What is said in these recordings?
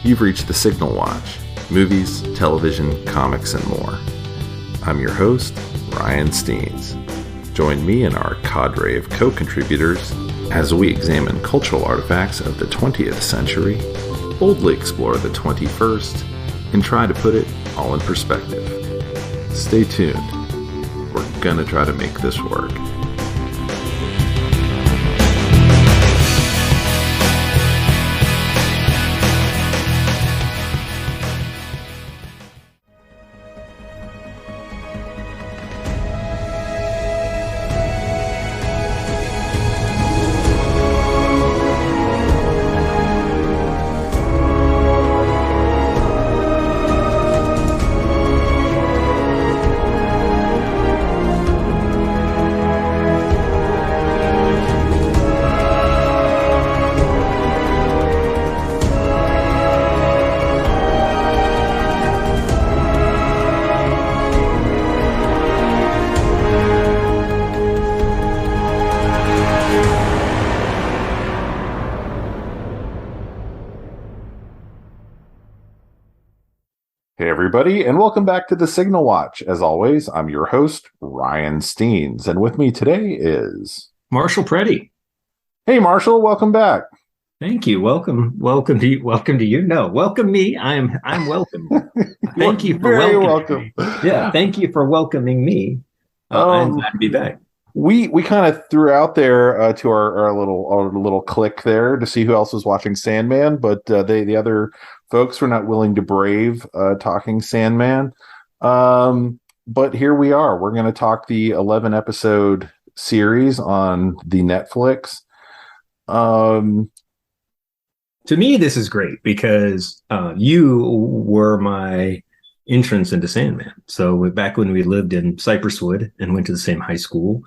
You've reached the Signal Watch, movies, television, comics, and more. I'm your host, Ryan Steens. Join me and our cadre of co-contributors as we examine cultural artifacts of the 20th century, boldly explore the 21st, and try to put it all in perspective. Stay tuned. We're gonna try to make this work. Hey everybody, and welcome back to the Signal Watch. As always, I'm your host, Ryan Steens, and with me today is Marshall Preddy. Hey Marshall, welcome back. Thank you. Welcome to you. Welcome to you. No, welcome me. I'm welcome. Thank you for welcoming me. Yeah, thank you for welcoming me. I'm glad to be back. We kind of threw out there to our little clique there to see who else was watching Sandman, but the other folks were not willing to brave talking Sandman. But here we are. We're going to talk the 11 episode series on the Netflix. To me, this is great because you were my entrance into Sandman. So back when we lived in Cypresswood and went to the same high school,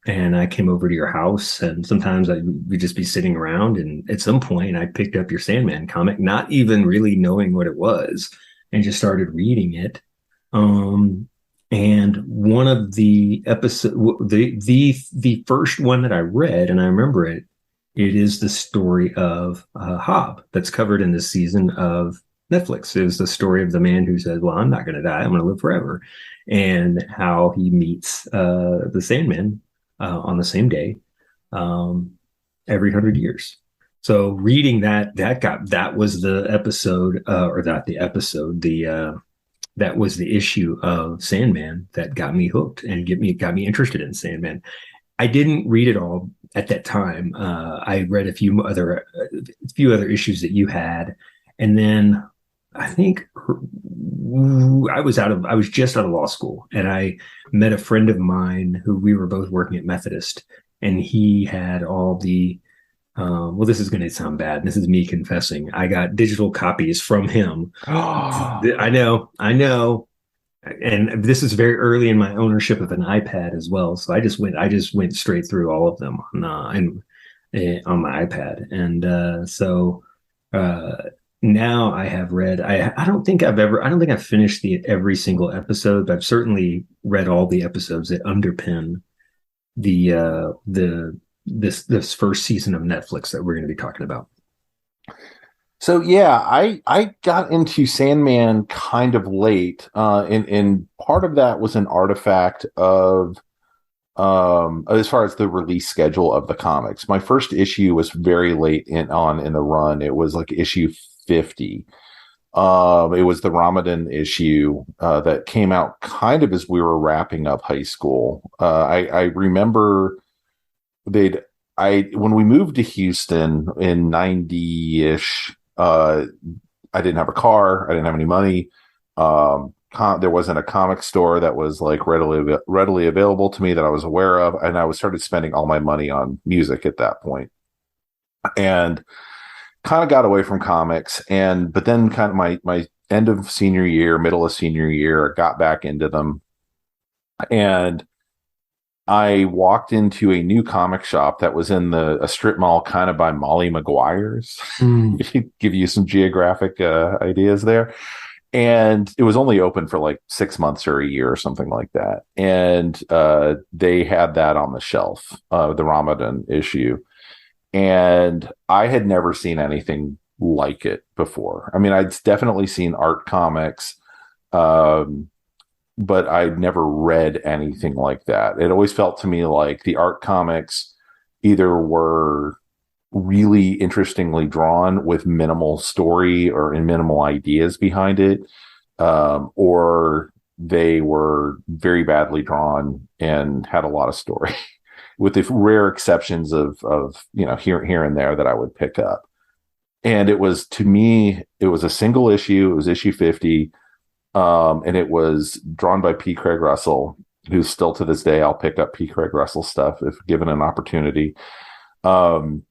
and I came over to your house, and sometimes we'd just be sitting around, and at some point I picked up your Sandman comic, not even really knowing what it was, and just started reading it. And one of the episodes, the first one that I read, and I remember it is the story of Hob that's covered in this season of Netflix. It was the story of the man who says, well, I'm not going to die. I'm going to live forever. And how he meets the Sandman on the same day every 100 years. So reading that was the episode, that was the issue of Sandman that got me hooked and got me interested in Sandman. I didn't read it all at that time. I read a few other issues that you had, and then I think I was just out of law school, and I met a friend of mine who we were both working at Methodist, and he had all the well, this is going to sound bad. This is me confessing. I got digital copies from him. I know. And this is very early in my ownership of an iPad as well. So I just went straight through all of them on my iPad. And now I have read, I don't think I've finished every single episode, but I've certainly read all the episodes that underpin this first season of Netflix that we're going to be talking about. So yeah, I got into Sandman kind of late, and part of that was an artifact of as far as the release schedule of the comics. My first issue was very late in the run. It was like issue 50. It was the Ramadan issue that came out kind of as we were wrapping up high school. I remember when we moved to Houston in 90-ish, I didn't have a car. I didn't have any money. There wasn't a comic store that was like readily available to me that I was aware of. And I started spending all my money on music at that point, and kind of got away from comics. But then kind of my end of senior year, middle of senior year, I got back into them. And I walked into a new comic shop that was in a strip mall kind of by Molly Maguire's. Give you some geographic ideas there. And it was only open for like 6 months or a year or something like that. And they had that on the shelf, the Ramadan issue. And I had never seen anything like it before. I mean, I'd definitely seen art comics, um, but I'd never read anything like that. It always felt to me like the art comics either were really interestingly drawn with minimal story or in minimal ideas behind it, or they were very badly drawn and had a lot of story, with the rare exceptions of here and there that I would pick up. And it was, to me, it was a single issue. It was issue 50, and it was drawn by P. Craig Russell, who's still to this day I'll pick up P. Craig Russell stuff if given an opportunity. Um,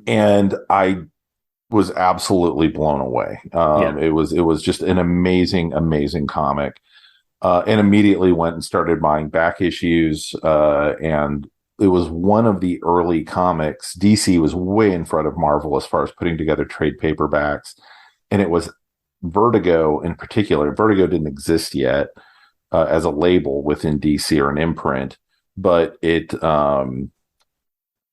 and I was absolutely blown away. It was just an amazing comic, and immediately went and started buying back issues. And it was one of the early comics. DC was way in front of Marvel as far as putting together trade paperbacks, and it was Vertigo in particular. Vertigo didn't exist yet as a label within DC or an imprint, but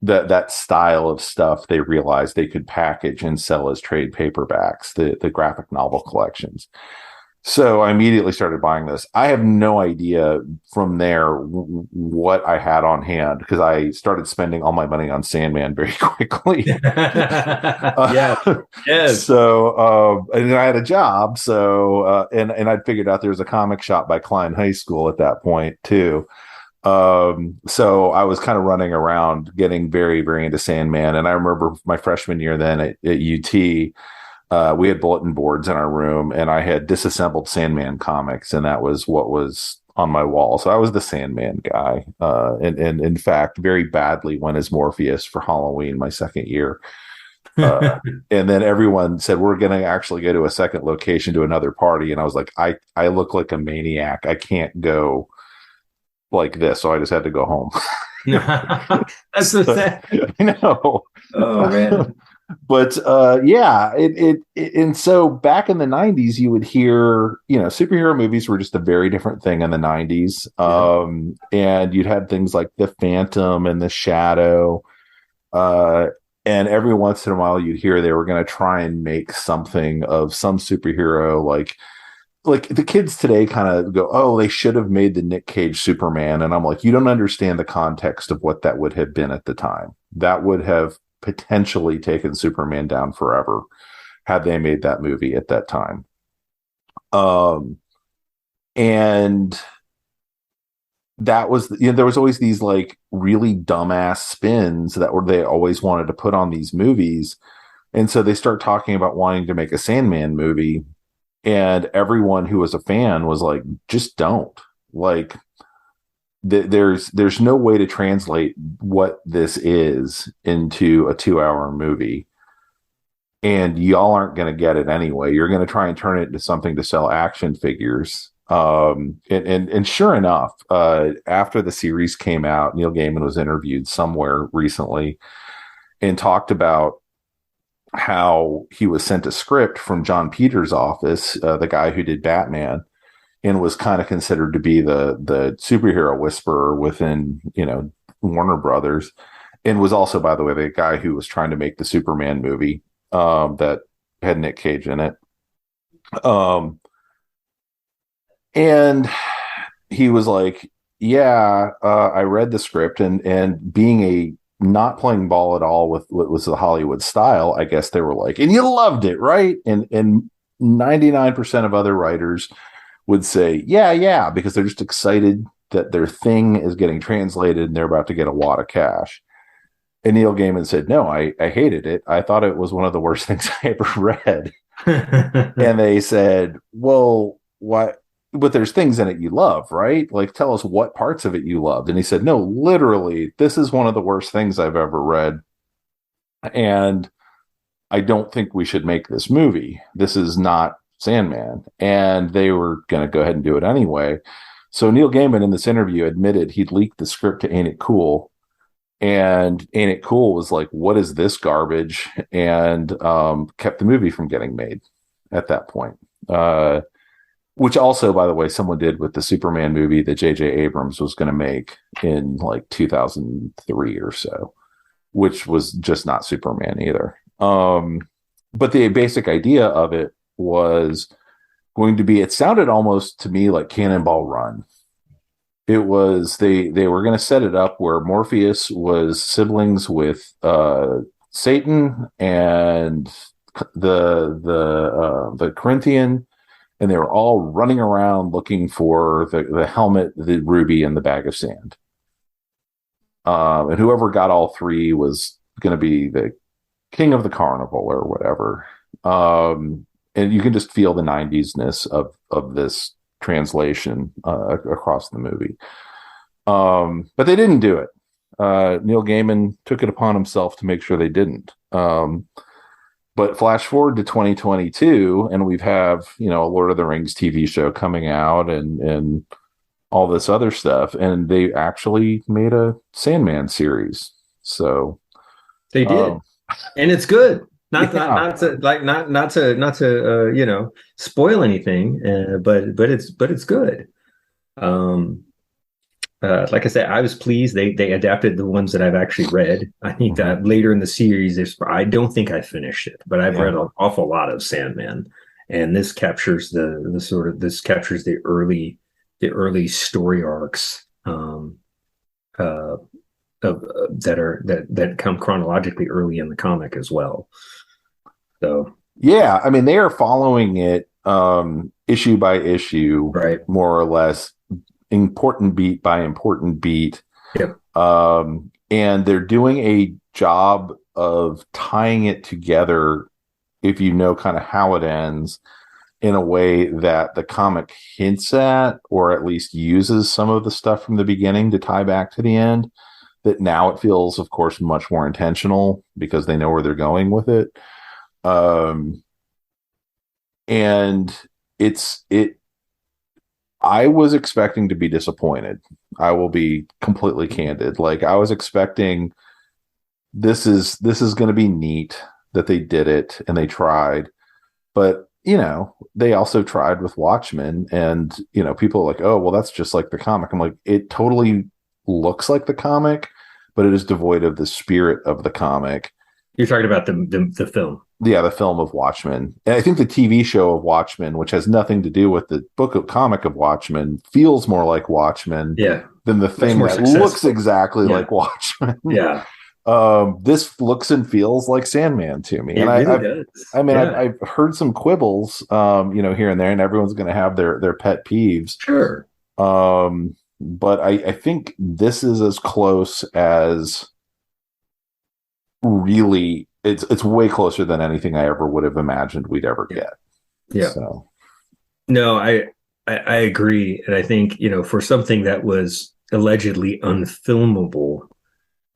that style of stuff they realized they could package and sell as trade paperbacks, the graphic novel collections. So I immediately started buying this. I have no idea from there what I had on hand, because I started spending all my money on Sandman very quickly. Yeah. Yes. So, and I had a job. So, and I'd figured out there was a comic shop by Klein High School at that point too. So I was kind of running around getting very, very into Sandman. And I remember my freshman year then at UT, we had bulletin boards in our room, and I had disassembled Sandman comics, and that was what was on my wall. So I was the Sandman guy, and in fact, very badly went as Morpheus for Halloween my second year. And then everyone said, we're going to actually go to a second location to another party. And I was like, I look like a maniac. I can't go like this. So I just had to go home. That's so sad. I know. Oh, man. But yeah, and so back in the 90s, you would hear, superhero movies were just a very different thing in the 90s. And you'd had things like The Phantom and The Shadow. And every once in a while you'd hear they were going to try and make something of some superhero, like the kids today kind of go, oh, they should have made the Nick Cage Superman. And I'm like, you don't understand the context of what that would have been at the time. That would have potentially taken Superman down forever had they made that movie at that time. And that was, there was always these like really dumbass spins that they always wanted to put on these movies. And so they start talking about wanting to make a Sandman movie, and everyone who was a fan was like, just don't. Like, there's no way to translate what this is into a 2-hour movie, and y'all aren't going to get it anyway. You're going to try and turn it into something to sell action figures. And sure enough, after the series came out, Neil Gaiman was interviewed somewhere recently and talked about how he was sent a script from John Peters' office, the guy who did Batman, and was kind of considered to be the superhero whisperer within, Warner Brothers, and was also, by the way, the guy who was trying to make the Superman movie that had Nick Cage in it. And he was like, yeah, I read the script, and being a not playing ball at all with what was the Hollywood style, I guess they were like, and you loved it, right? And 99% of other writers would say, yeah, because they're just excited that their thing is getting translated and they're about to get a wad of cash. And Neil Gaiman said, no, I hated it. I thought it was one of the worst things I ever read. And they said, well, what? But there's things in it you love, right? Like, tell us what parts of it you loved. And he said, no, literally, this is one of the worst things I've ever read. And I don't think we should make this movie. This is not Sandman. And they were going to go ahead and do it anyway. So Neil Gaiman in this interview admitted he'd leaked the script to Ain't It Cool. And Ain't It Cool was like, what is this garbage? And kept the movie from getting made at that point. Which also, by the way, someone did with the Superman movie that J.J. Abrams was going to make in like 2003 or so, which was just not Superman either. but the basic idea of it was going to be, it sounded almost to me like Cannonball Run. It was, they were going to set it up where Morpheus was siblings with Satan and the Corinthian, and they were all running around looking for the helmet, the ruby, and the bag of sand. And whoever got all three was going to be the king of the carnival or whatever. And you can just feel the 90s-ness of this translation across the movie. But they didn't do it. Neil Gaiman took it upon himself to make sure they didn't. But flash forward to 2022, and we've have, a Lord of the Rings TV show coming out and all this other stuff, and they actually made a Sandman series. So They did, and it's good. Not yeah. not to spoil anything, but it's good. Like I said, I was pleased they adapted the ones that I've actually read. I think that later in the series, I don't think I finished it, but I've read an awful lot of Sandman, and this captures this captures the early story arcs that come chronologically early in the comic as well. So yeah, I mean, they are following it issue by issue, right, more or less, important beat by important beat. Yep. And they're doing a job of tying it together, if you know kind of how it ends, in a way that the comic hints at, or at least uses some of the stuff from the beginning to tie back to the end. That now it feels, of course, much more intentional because they know where they're going with it. And I was expecting to be disappointed. I will be completely candid. Like, I was expecting this is going to be neat that they did it and they tried, but they also tried with Watchmen, and people are like, oh, well, that's just like the comic. I'm like, it totally looks like the comic, but it is devoid of the spirit of the comic. You're talking about the film. Yeah, the film of Watchmen. And I think the TV show of Watchmen, which has nothing to do with the book of comic of Watchmen, feels more like Watchmen than the thing that successful. Looks exactly like Watchmen. Yeah. This looks and feels like Sandman to me. It and really does. I've heard some quibbles, here and there, and everyone's going to have their pet peeves. Sure. But I think this is as close as really, it's way closer than anything I ever would have imagined we'd ever get. Yeah. So. No, I agree. And I think, for something that was allegedly unfilmable,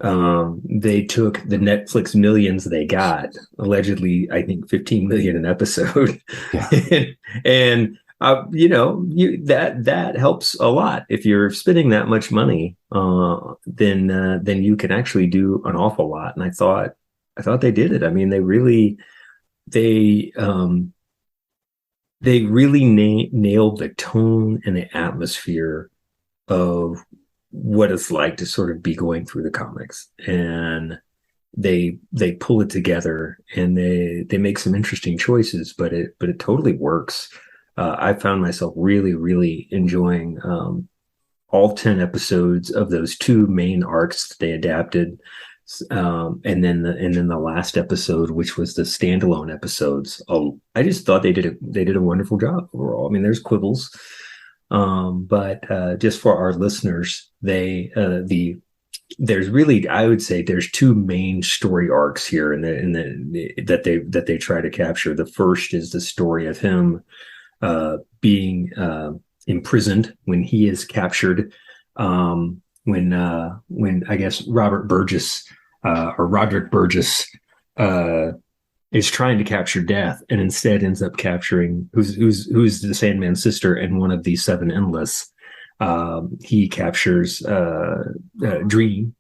they took the Netflix millions they got, allegedly, I think 15 million an episode. Yeah. and that helps a lot. If you're spending that much money, then you can actually do an awful lot. And I thought they did it. I mean, they really nailed the tone and the atmosphere of what it's like to sort of be going through the comics, and they pull it together, and they make some interesting choices, but it totally works. I found myself really, really enjoying all 10 episodes of those two main arcs that they adapted. And then the last episode, which was the standalone episodes. I just thought they did a wonderful job overall. I mean, there's quibbles, but just for our listeners, there's really, I would say, there's two main story arcs here, that they try to capture. The first is the story of him being imprisoned when he is captured. When I guess Robert Burgess or Roderick Burgess is trying to capture Death, and instead ends up capturing who's the Sandman's sister and one of the seven endless. He captures Dream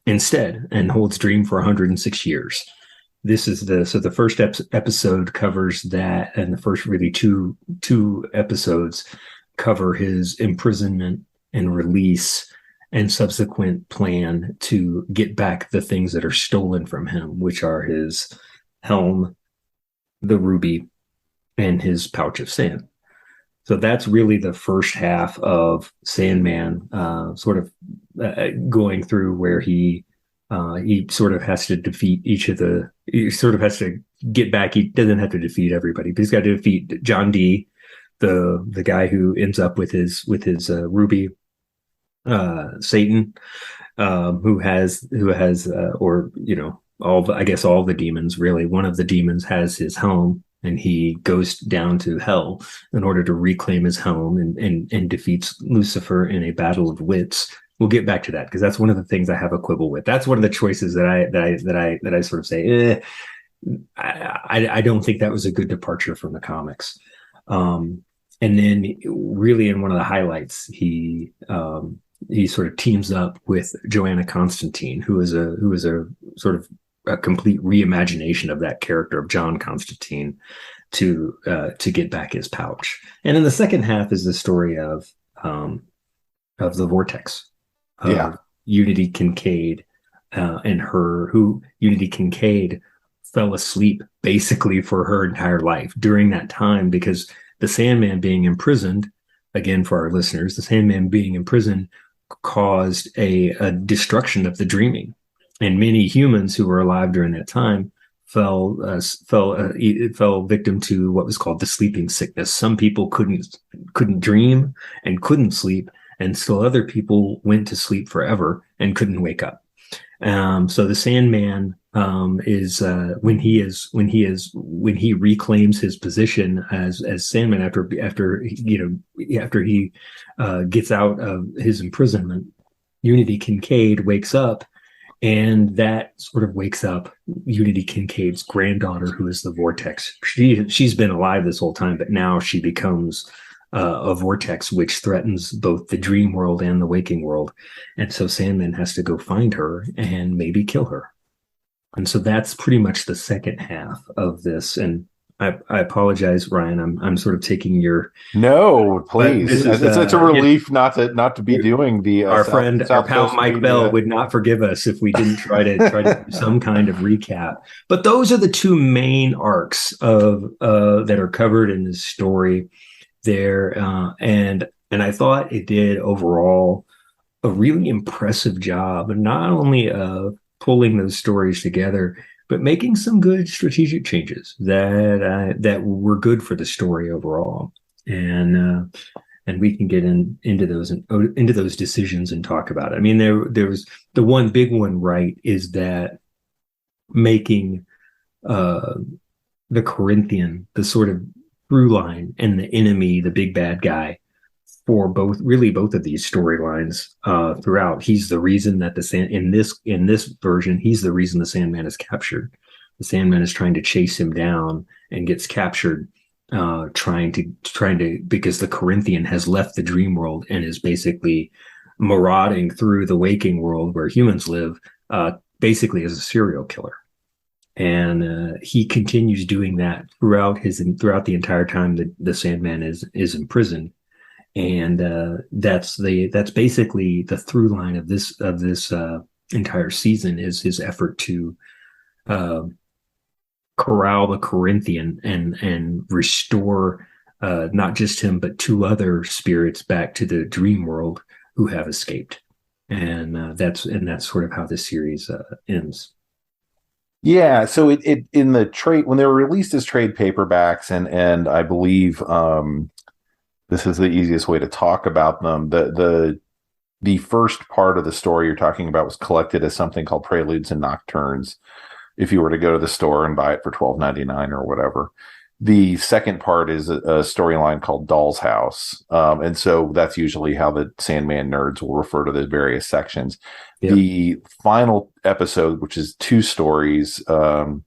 instead and holds Dream for 106 years. This is the first episode covers that, and the first really two episodes cover his imprisonment and release and subsequent plan to get back the things that are stolen from him, which are his helm, the ruby and his pouch of sand. So that's really the first half of Sandman, sort of going through where he sort of has to defeat each of the. He sort of has to get back. He doesn't have to defeat everybody, but he's got to defeat John D, the guy who ends up with his ruby, Satan, who has or all the, I guess all the demons really. One of the demons has his home, and he goes down to hell in order to reclaim his home, and defeats Lucifer in a battle of wits. We'll get back to that because that's one of the things I have a quibble with. That's one of the choices that I sort of say, I don't think that was a good departure from the comics. And then really in one of the highlights, he sort of teams up with Joanna Constantine, who is a sort of a complete reimagination of that character of John Constantine to get back his pouch. And in the second half is the story of the Vortex, Unity Kincaid, and Unity Kincaid fell asleep basically for her entire life during that time, because the Sandman being imprisoned, again for our listeners, the Sandman being imprisoned caused a destruction of the dreaming, and many humans who were alive during that time fell victim to what was called the sleeping sickness. Some people couldn't dream and couldn't sleep, and still other people went to sleep forever and couldn't wake up. So the Sandman is when he reclaims his position as Sandman after he gets out of his imprisonment. Unity Kincaid wakes up, and that sort of wakes up Unity Kincaid's granddaughter, who is the Vortex. She's been alive this whole time, but now she becomes a vortex which threatens both the dream world and the waking world. And so Sandman has to go find her and maybe kill her. And so that's pretty much the second half of this. And I apologize, Ryan. I'm sort of taking your no, please. It's a relief not to be doing the our pal Mike Bell would not forgive us if we didn't try to do some kind of recap. But those are the two main arcs of that are covered in this story there, and I thought it did overall a really impressive job, not only of pulling those stories together, but making some good strategic changes that were good for the story overall. And we can get into those decisions and talk about it. I mean, there was the one big one, right, is that making the Corinthian the sort of through line and the enemy, the big bad guy, for both of these storylines throughout. He's the reason that in this version, he's the reason the Sandman is captured. The Sandman is trying to chase him down and gets captured, trying to because the Corinthian has left the dream world and is basically marauding through the waking world where humans live, basically as a serial killer. And he continues doing that throughout the entire time that the Sandman is imprisoned. And that's basically the through line of this entire season, is his effort to corral the Corinthian and restore not just him but two other spirits back to the dream world who have escaped. And that's sort of how this series ends. Yeah, so it in the trade, when they were released as trade paperbacks, and I believe this is the easiest way to talk about them. The first part of the story you're talking about was collected as something called Preludes and Nocturnes. If you were to go to the store and buy it for $12.99 or whatever. The second part is a storyline called Doll's House. And so that's usually how the Sandman nerds will refer to the various sections. Yep. The final episode, which is 2 stories, and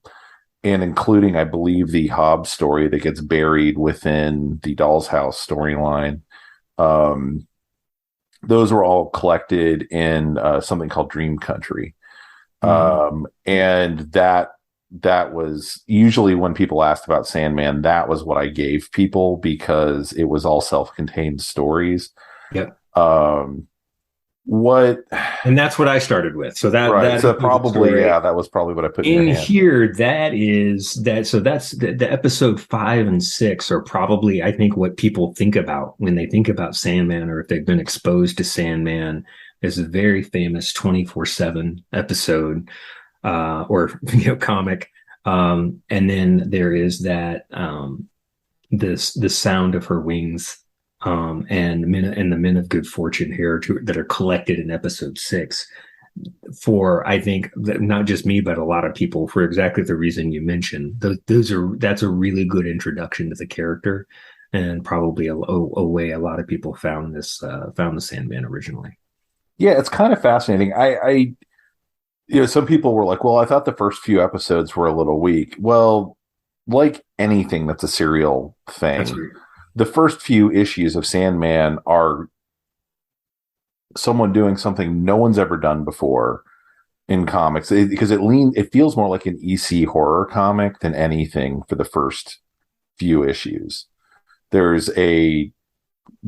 including, I believe, the Hobbs story that gets buried within the Doll's House storyline. Those were all collected in something called Dream Country. And that was usually, when people asked about Sandman, that was what I gave people, because it was all self-contained stories. Yep. What? And that's what I started with. So Right. that So is the probably, story. yeah, that was probably what I put in your In hand. here, that is that. So that's the episode 5 and 6 are probably, I think, what people think about when they think about Sandman, or if they've been exposed to Sandman. There's a very famous 24/7 episode, or comic. And then there is that this the sound of her wings, and the men of good fortune here that are collected in episode 6, for I think that not just me but a lot of people, for exactly the reason you mentioned. That's a really good introduction to the character, and probably a way a lot of people found the Sandman originally. Yeah, it's kind of fascinating. Some people were like, well, I thought the first few episodes were a little weak. Well, like anything that's a serial That's thing, great. the first few issues of Sandman are someone doing something no one's ever done before in comics, because it feels more like an EC horror comic than anything for the first few issues. There's a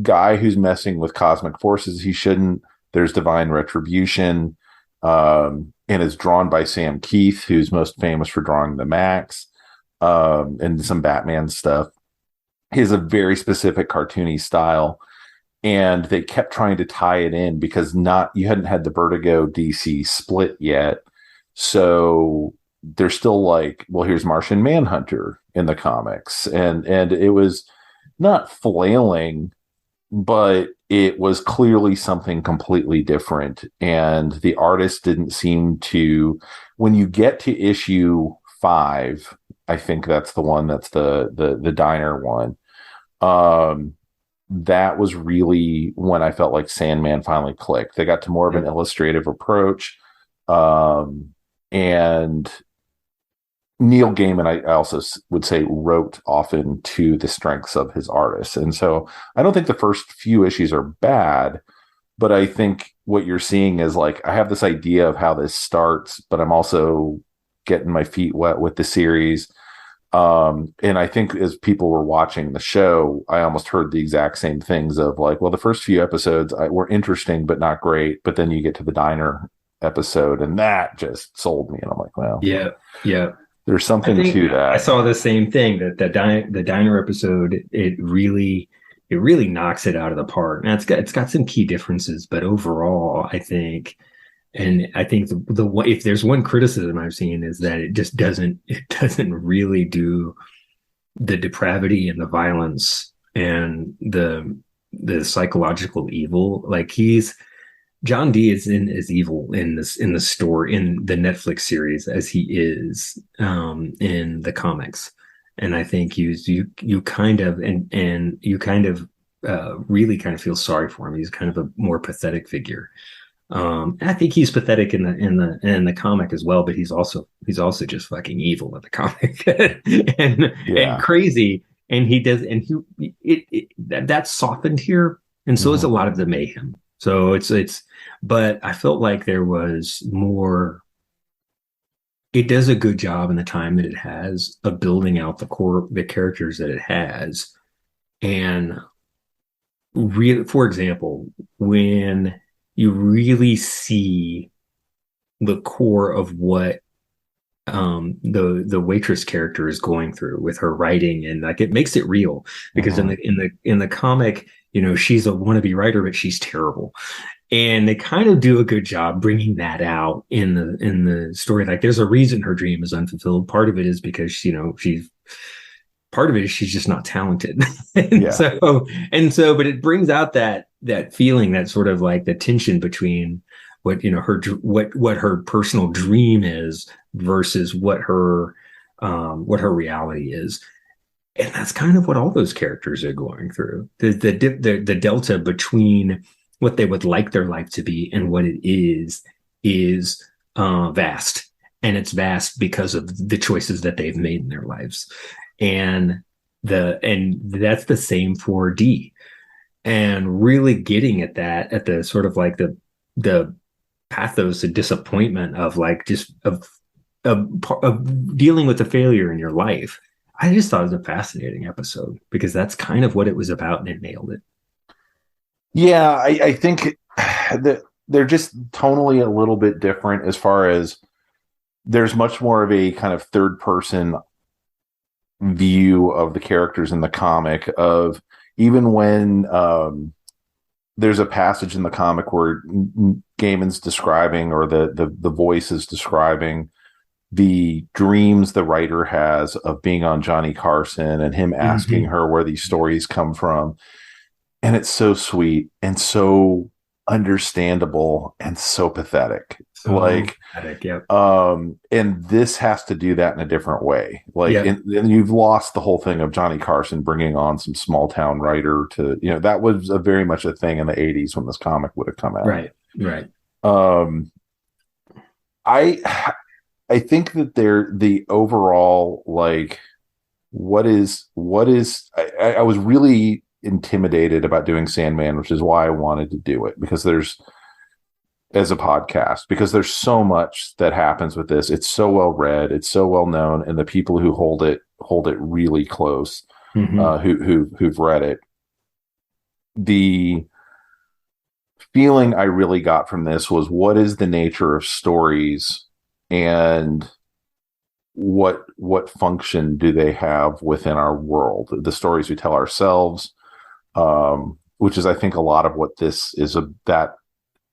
guy who's messing with cosmic forces he shouldn't. There's divine retribution, and is drawn by Sam Keith, who's most famous for drawing the Max, and some Batman stuff. He has a very specific cartoony style, and they kept trying to tie it in because not you hadn't had the Vertigo DC split yet, so they're still like, well, here's Martian Manhunter in the comics, and it was not flailing, but it was clearly something completely different. And the artist didn't seem to, when you get to issue 5, I think that's the one that's the diner one. Um, that was really when I felt like Sandman finally clicked. They got to more of an illustrative approach. And Neil Gaiman, I also would say, wrote often to the strengths of his artists. And so I don't think the first few issues are bad, but I think what you're seeing is like, I have this idea of how this starts, but I'm also getting my feet wet with the series. And I think as people were watching the show, I almost heard the exact same things of like, well, the first few episodes were interesting, but not great. But then you get to the diner episode and that just sold me. And I'm like, well, Yeah, yeah. there's I something think to I that. saw the same thing, that the diner episode, it really knocks it out of the park. Now it's got some key differences, but overall, I think if there's one criticism I've seen, is that it doesn't really do the depravity and the violence and the psychological evil. Like, John D is in as evil in the store in the Netflix series as he is, in the comics. And I think you kind of, and you kind of, really kind of feel sorry for him. He's kind of a more pathetic figure. I think he's pathetic in the comic as well, but he's also just fucking evil in the comic, and Yeah. crazy. And he does, and that's softened here, and so is a Mhm. lot of the mayhem. So but I felt like there was more. It does a good job in the time that it has of building out the characters that it has, and really, for example, when you really see the core of what, the waitress character is going through with her writing, and like it makes it real, because in Mhm. the comic, she's a wannabe writer, but she's terrible. And they kind of do a good job bringing that out in the story. Like, there's a reason her dream is unfulfilled. Part of it is because she's part of it is she's just not talented. and Yeah. so and so but it brings out that feeling, that sort of like the tension between what her personal dream is versus what her reality is. And that's kind of what all those characters are going through. The delta between what they would like their life to be and what it is vast. And it's vast because of the choices that they've made in their lives. And that's the same for D. And really getting at that, at the sort of like the pathos and disappointment of like just of dealing with the failure in your life. I just thought it was a fascinating episode, because that's kind of what it was about, and it nailed it. Yeah. I think that. they're just tonally a little bit different as far as there's much more of a kind of third person view of the characters in the comic of even when there's a passage in the comic where Gaiman's describing or the voice is describing the dreams the writer has of being on Johnny Carson and him asking her where these stories come from. And it's so sweet and so understandable and so pathetic. So like pathetic, yep. And this has to do that in a different way. Like, Yep. and you've lost the whole thing of Johnny Carson bringing on some small town writer to, that was a very much a thing in the 80s when this comic would have come out. Right. I think that the overall, like, what is I was really intimidated about doing Sandman, which is why I wanted to do it, because there's so much that happens with this. It's so well read, it's so well known, and the people who hold it really close, who've read it. The feeling I really got from this was, what is the nature of stories, and what function do they have within our world? The stories we tell ourselves, which is, I think, a lot of what this is. That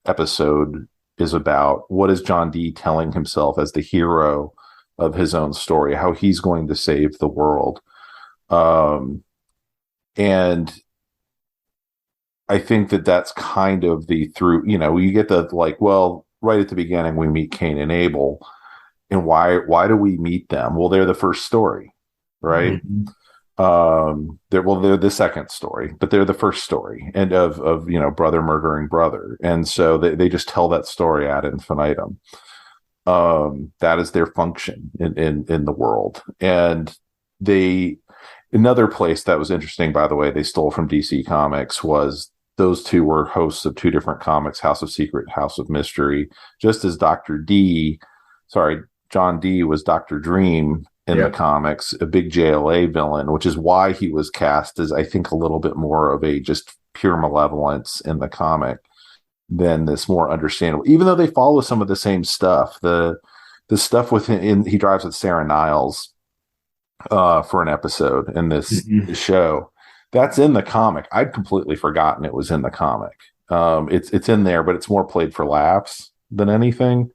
episode is about. What is John Dee telling himself as the hero of his own story? How he's going to save the world, and I think that that's kind of the through. You get the, like, well, right at the beginning we meet Cain and Abel, and why do we meet them? Well, they're the first story, right? They're the second story, but they're the first story, and of brother murdering brother, and so they just tell that story ad infinitum. That is their function in the world. And another place that was interesting, by the way, they stole from DC Comics, was those two were hosts of two different comics, House of Secret, House of Mystery, just as John Dee was Dr. Dream in the comics, a big JLA villain, which is why he was cast as, I think, a little bit more of a just pure malevolence in the comic than this more understandable, even though they follow some of the same stuff. The stuff with him, he drives with Sarah Niles for an episode in this show. That's in the comic. I'd completely forgotten it was in the comic. It's in there, but it's more played for laughs than anything.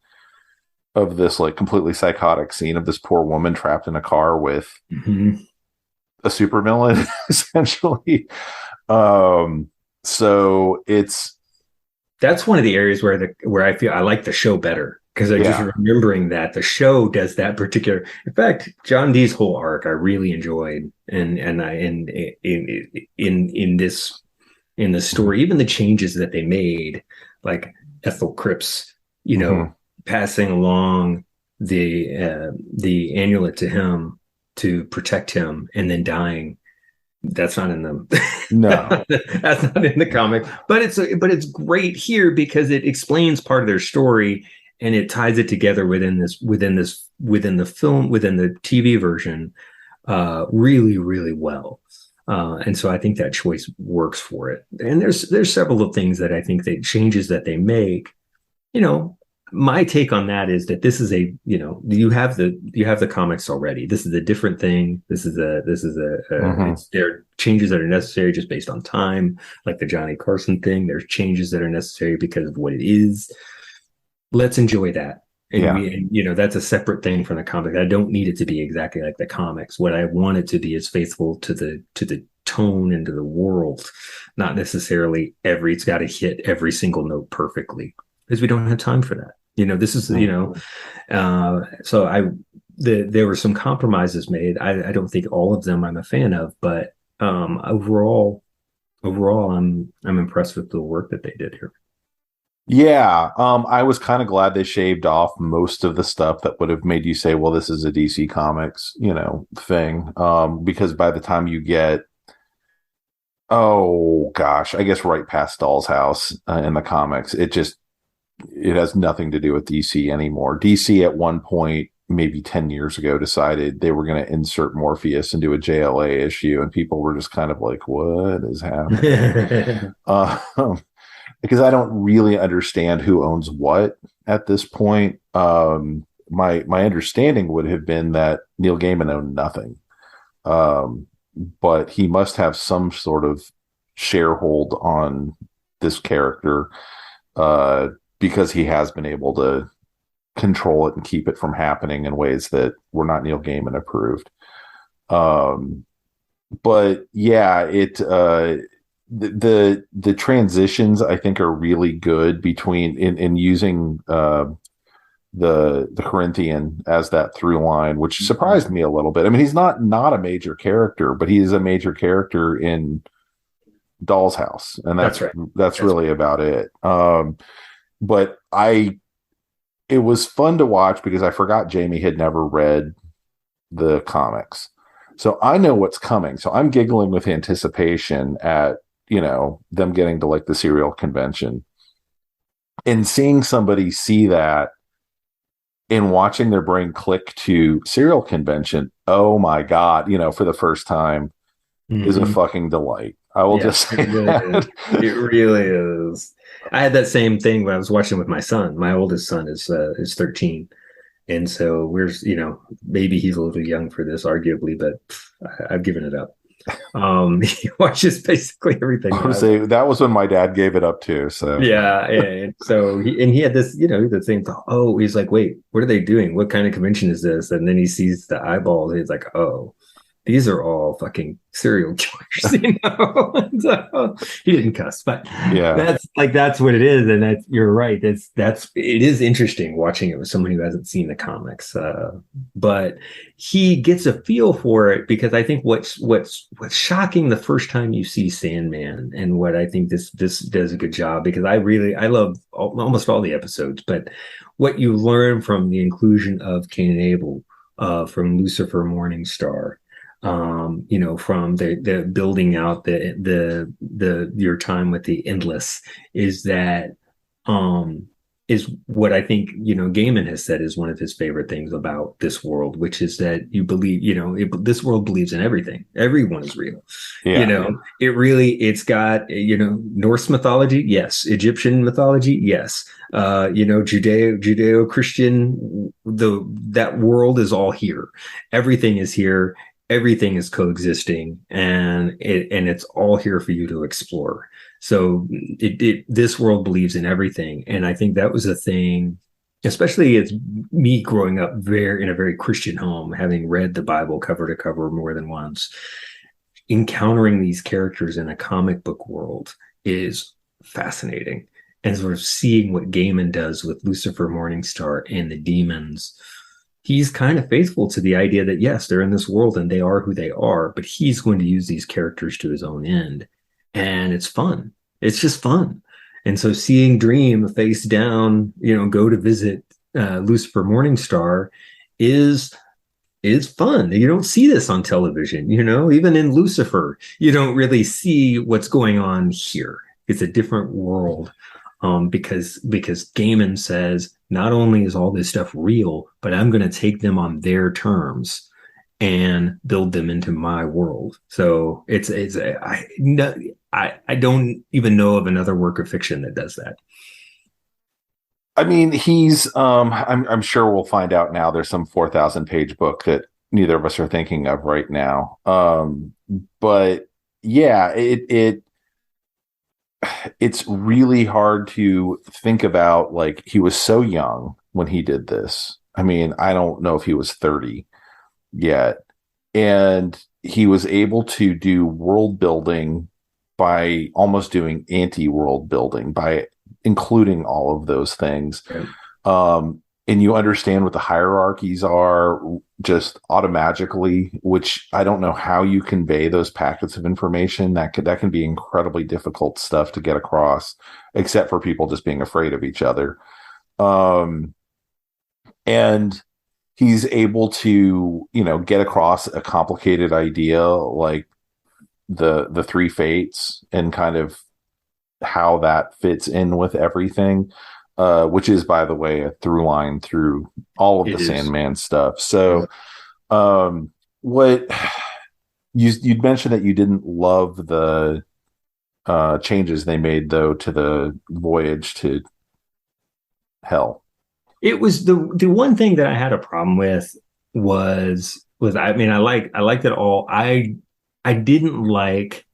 Of this, like, completely psychotic scene of this poor woman trapped in a car with a supervillain, essentially. So that's one of the areas where I feel I like the show better, because I just remembering that the show does that particular. In fact, John Dee's whole arc I really enjoyed, and in the story, even the changes that they made, like Ethel Cripps, passing along the amulet to him to protect him, and then dying. That's not in them. No, that's not in the comic. But it's great here because it explains part of their story, and it ties it together within the film, within the TV version, really, really well. And so I think that choice works for it. And there's several of things that I think changes that they make. My take on that is that this is you have the comics already. This is a different thing. There are changes that are necessary just based on time, like the Johnny Carson thing. There's changes that are necessary because of what it is. Let's enjoy that. And that's a separate thing from the comic. I don't need it to be exactly like the comics. What I want it to be is faithful to the tone and to the world, not necessarily it's got to hit every single note perfectly, because we don't have time for that. This is, so there were some compromises made. I don't think all of them I'm a fan of, but overall, I'm impressed with the work that they did here. Yeah, I was kind of glad they shaved off most of the stuff that would have made you say, well, this is a DC Comics, thing. Because by the time you get, oh gosh, I guess right past Doll's House in the comics, it has nothing to do with DC anymore. DC at one point, maybe 10 years ago, decided they were going to insert Morpheus into a JLA issue, and people were just kind of like, what is happening? because I don't really understand who owns what at this point. My understanding would have been that Neil Gaiman owned nothing, um, but he must have some sort of sharehold on this character, uh, because he has been able to control it and keep it from happening in ways that were not Neil Gaiman approved. Um, but yeah, the transitions I think are really good between in using the Corinthian as that through line, which surprised me a little bit. I mean, he's not a major character, but he is a major character in Doll's House, and That's right. that's That's really about it. But it was fun to watch because I forgot Jamie had never read the comics. So I know what's coming. So I'm giggling with anticipation at, them getting to like the serial convention and seeing somebody see that and watching their brain click to serial convention. Oh my God, for the first time is a fucking delight. I will just say it really that. is. It really is. I had that same thing when I was watching with my son. My oldest son is 13. And so maybe he's a little young for this, arguably, but I've given it up. He watches basically everything. I would say that was when my dad gave it up too. So yeah. And so he had this, the same thought. Oh, he's like, wait, what are they doing? What kind of convention is this? And then he sees the eyeballs. He's like, oh, these are all fucking serial killers, So, he didn't cuss, but yeah, that's what it is, and you're right. It is interesting watching it with someone who hasn't seen the comics, but he gets a feel for it because I think what's shocking the first time you see Sandman, and what I think this does a good job, because I love almost all the episodes, but what you learn from the inclusion of Cain and Abel, from Lucifer Morningstar, from the building out the your time with the Endless, is that is what I think Gaiman has said is one of his favorite things about this world, which is that you believe this world believes in everything. Everyone is real. yeah. It's got Norse mythology, yes. Egyptian mythology, yes. Judeo-Christian, that world is all here. Everything is here. Everything is coexisting, and it's all here for you to explore. So this world believes in everything, and I think that was a thing, especially as me growing up in a very Christian home, having read the Bible cover to cover more than once. Encountering these characters in a comic book world is fascinating, and sort of seeing what Gaiman does with Lucifer Morningstar and the demons. He's kind of faithful to the idea that, yes, they're in this world and they are who they are, but he's going to use these characters to his own end. And it's fun. It's just fun. And so seeing Dream face down, go to visit Lucifer Morningstar is fun. You don't see this on television, even in Lucifer, you don't really see what's going on here. It's a different world. Because Gaiman says, not only is all this stuff real, but I'm going to take them on their terms and build them into my world. So I don't even know of another work of fiction that does that. I mean, he's I'm sure we'll find out now. There's some 4,000 page book that neither of us are thinking of right now. But yeah, it's really hard to think about, like, he was so young when he did this. I mean, I don't know if he was 30 yet. And he was able to do world building by almost doing anti-world building by including all of those things. Right. And you understand what the hierarchies are just automatically, which I don't know how you convey those packets of information. That can be incredibly difficult stuff to get across, except for people just being afraid of each other. And he's able to, get across a complicated idea like the three fates and kind of how that fits in with everything. Which is, by the way, a through line through all of the Sandman stuff. So, what you'd mentioned that you didn't love the changes they made though to the voyage to hell. It was the one thing that I had a problem with was I mean I liked it all. I didn't like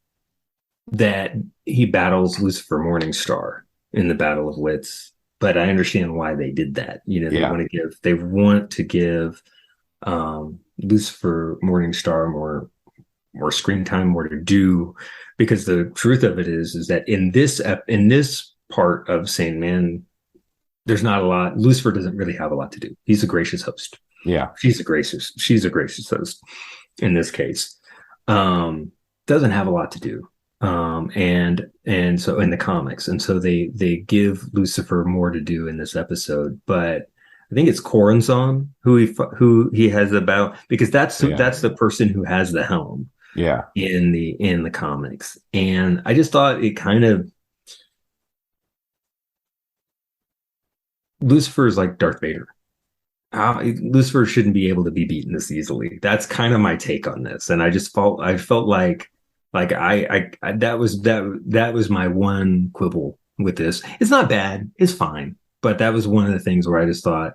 that he battles Lucifer Morningstar in the Battle of Wits, but I understand why they did that. You know, Yeah, they want to give Lucifer Morningstar more screen time, more to do, because the truth of it is that in this part of Sandman, there's not a lot. Lucifer doesn't really have a lot to do. He's a gracious host. yeah, She's a gracious host in this case. Doesn't have a lot to do. And so in the comics, and so they give Lucifer more to do in this episode, but I think it's Corazon who he has about, because yeah, that's the person who has the helm yeah. in the comics. And I just thought it kind of, Lucifer is like Darth Vader. Lucifer shouldn't be able to be beaten this easily. That's kind of my take on this. And I felt like that was my one quibble with this. It's not bad. It's fine. But that was one of the things where I just thought,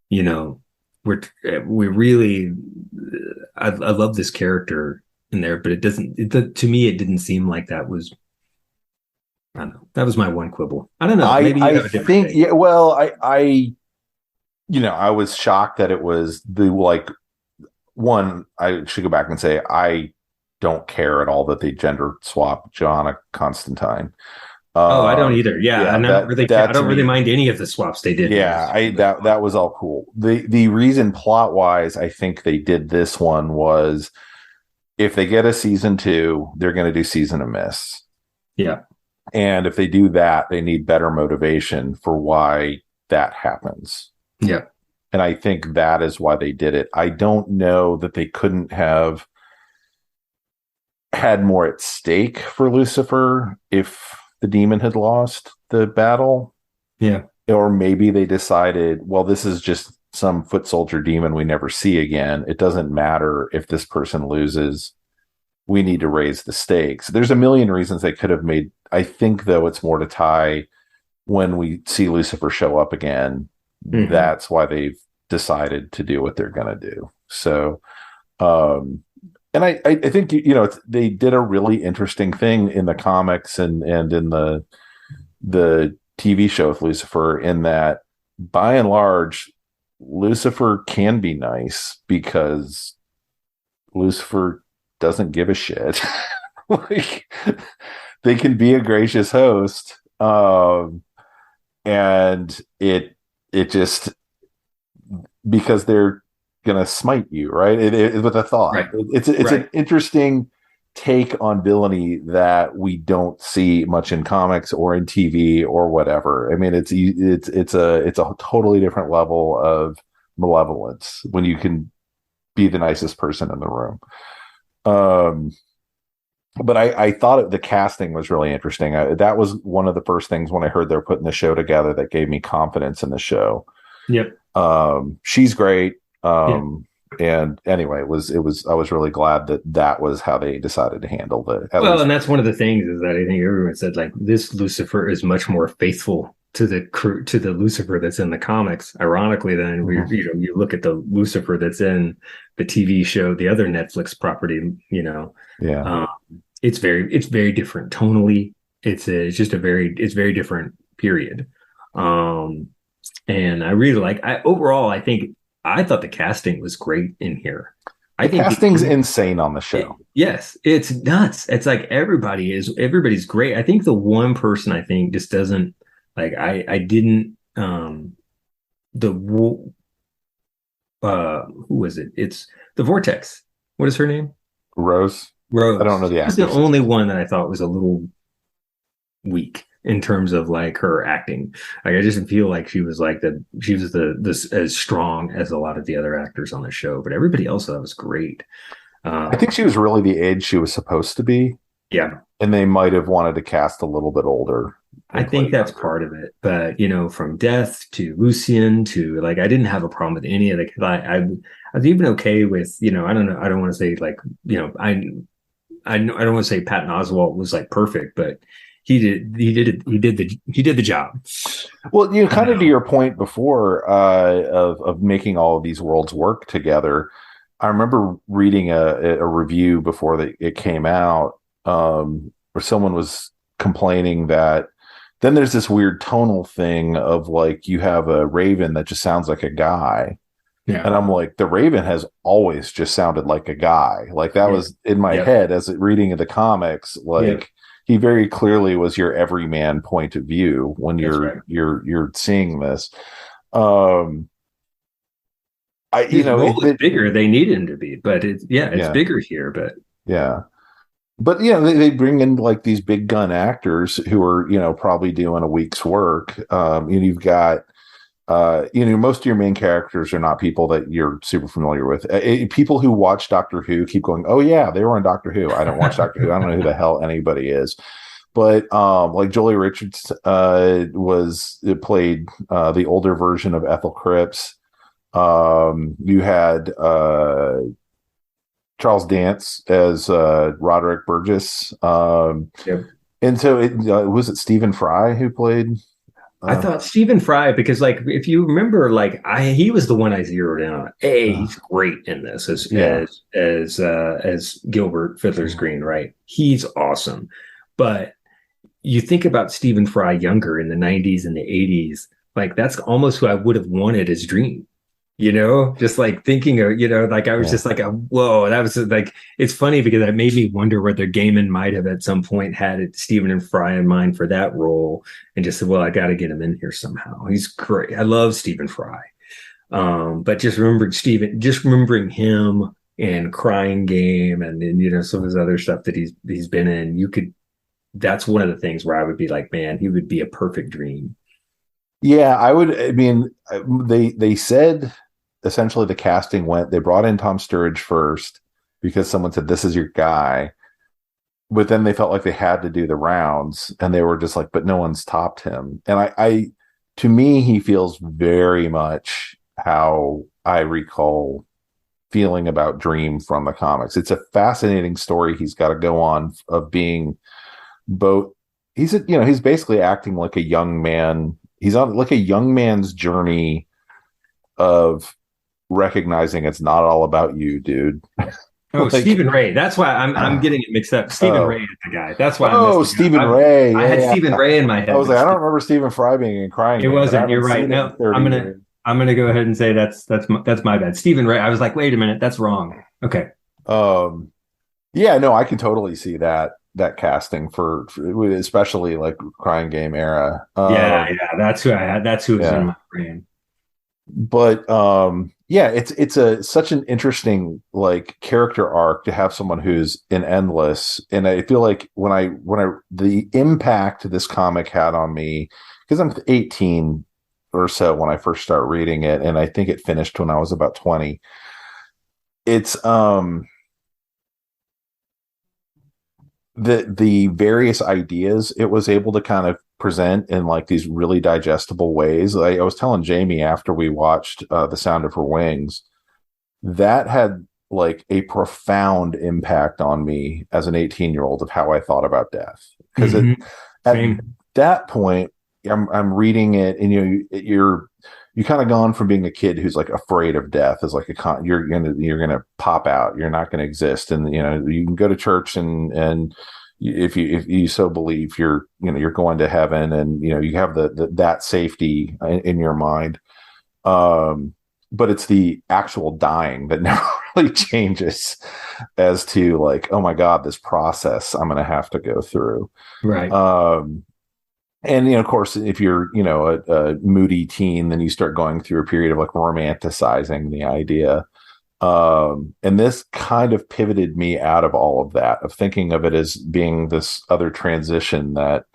you know, we really, I love this character in there, but to me, it didn't seem like that was, I don't know. That was my one quibble. I don't know. Maybe you I have a different think take. yeah. Well, I was shocked that it was the like one. I should go back and say I don't care at all that they gender swap Joanna Constantine. Oh, I don't either. Yeah, Yeah, and I that to don't really me, mind any of the swaps they did in yeah, this. I that was all cool. The reason plot wise, I think they did this one was if they get a season two, they're going to do season of Miss. Yeah, And if they do that, they need better motivation for why that happens. yeah, And I think that is why they did it. I don't know that they couldn't have had more at stake for Lucifer if the demon had lost the battle. yeah, Or maybe they decided, well, this is just some foot soldier demon we never see again. It doesn't matter if this person loses. We need to raise the stakes. There's a million reasons they could have made. I think, though, it's more to tie when we see Lucifer show up again. hmm That's why they've decided to do what they're going to do. So, um, and I think they did a really interesting thing in the comics and in the TV show with Lucifer, in that by and large, Lucifer can be nice because Lucifer doesn't give a shit. Like they can be a gracious host, and it just because they're gonna smite you, right? With a thought. right, It's right. an interesting take on villainy that we don't see much in comics or in TV or whatever. I mean, it's a totally different level of malevolence when you can be the nicest person in the room. Um, but I thought the casting was really interesting. That was one of the first things when I heard they're putting the show together that gave me confidence in the show. Yep. She's great. Yeah. And anyway, I was really glad that that was how they decided to handle the, at Well, least. and that's one of the things is that I think everyone said like this Lucifer is much more faithful to the Lucifer that's in the comics. Ironically, then Mhm. you look at the Lucifer that's in the TV show, the other Netflix property, Yeah. um, it's very different tonally. It's very different period. Um, and I really overall I thought the casting was great in here. I The think casting's insane on the show. yes, it's nuts. It's like everybody's great. I think the one person I think just doesn't like I didn't the who was it? It's the Vortex. What is her name? Rose. I don't know Rose. the She's the actress. only one that I thought was a little weak in terms of like her acting. Like I just didn't feel like she was the as strong as a lot of the other actors on the show, but everybody else that was great. I think she was really the age she was supposed to be, Yeah, and they might have wanted to cast a little bit older I and play think that's younger. part of it. But from Death to Lucian to like, I didn't have a problem with any of the. I was even okay with I don't know. I don't want to say like I I don't want to say Patton Oswalt was like perfect, but he did the job. Well, kind of to No. your point before of making all of these worlds work together. I remember reading a review before it came out, where someone was complaining that then there's this weird tonal thing of like you have a raven that just sounds like a guy. Yeah. And I'm like, the Raven has always just sounded like a guy. Like that Yeah. was in my Yep. head as reading of the comics. Yep. Like he very clearly was your everyman point of view when That's right. you're seeing this. Um, His role is it bigger. They need him to be, but it's yeah, bigger here. But yeah. But they bring in like these big gun actors who are probably doing a week's work. You've got most of your main characters are not people that you're super familiar with. People who watch Doctor Who keep going, "Oh yeah, they were on Doctor Who." I don't watch Doctor Who. I don't know who the hell anybody is. But like Jolie Richards was it played the older version of Ethel Cripps. You had Charles Dance as Roderick Burgess. yep. And so was it Stephen Fry who played? I thought Stephen Fry, because like if you remember, like he was the one I zeroed in on. Uh, He's great in this yeah. as Gilbert Fiddler's Green, right? He's awesome. But you think about Stephen Fry younger in the 90s and the 80s, like that's almost who I would have wanted as Dream. Just like thinking of, like I was Yeah. just like, whoa, that was like, it's funny because that made me wonder whether Gaiman might have at some point had Stephen and Fry in mind for that role and just said, well, I got to get him in here somehow. He's great. I love Stephen Fry. But just remembering him and Crying Game and some of his other stuff that he's been in, that's one of the things where I would be like, man, he would be a perfect Dream. Yeah, I mean, they said essentially the casting went, they brought in Tom Sturridge first because someone said, this is your guy. But then they felt like they had to do the rounds and they were just like, but no one's topped him. And to me, he feels very much how I recall feeling about Dream from the comics. It's a fascinating story he's got to go on of being both. He's basically acting like a young man. He's on like a young man's journey of recognizing it's not all about you, dude. Oh, Like, Stephen Ray. That's why I'm getting it mixed up. Stephen Ray is the guy. That's why I missed Stephen it. Ray. I had Yeah. Stephen Ray in my I head. was like, I don't remember Stephen Fry being in Crying It Game, but I wasn't. You're haven't right. seen it in No, 30 years. I'm gonna go ahead and say that's my bad. Stephen Ray. I was like, wait a minute, that's wrong. Okay. Um, yeah, no, I can totally see that casting for especially like Crying Game era. Yeah. That's who I had. That's who was in Yeah. my brain. But yeah, it's such an interesting like character arc to have someone who's in Endless. And I feel like the impact this comic had on me, because I'm 18 or so when I first started reading it, and I think it finished when I was about 20. It's the various ideas it was able to kind of present in like these really digestible ways. I was telling Jamie after we watched The Sound of Her Wings, that had like a profound impact on me as an 18-year-old of how I thought about death. Because at that point, I'm reading it, and you kind of gone from being a kid who's like afraid of death as like you're gonna pop out, you're not gonna exist, and you can go to church and if you so believe you're going to heaven, and you have that safety in your mind, but it's the actual dying that never really changes as to like, oh my god, this process I'm gonna have to go through, Right. and of course, if you're a moody teen, then you start going through a period of like romanticizing the idea. And this kind of pivoted me out of all of that, of thinking of it as being this other transition that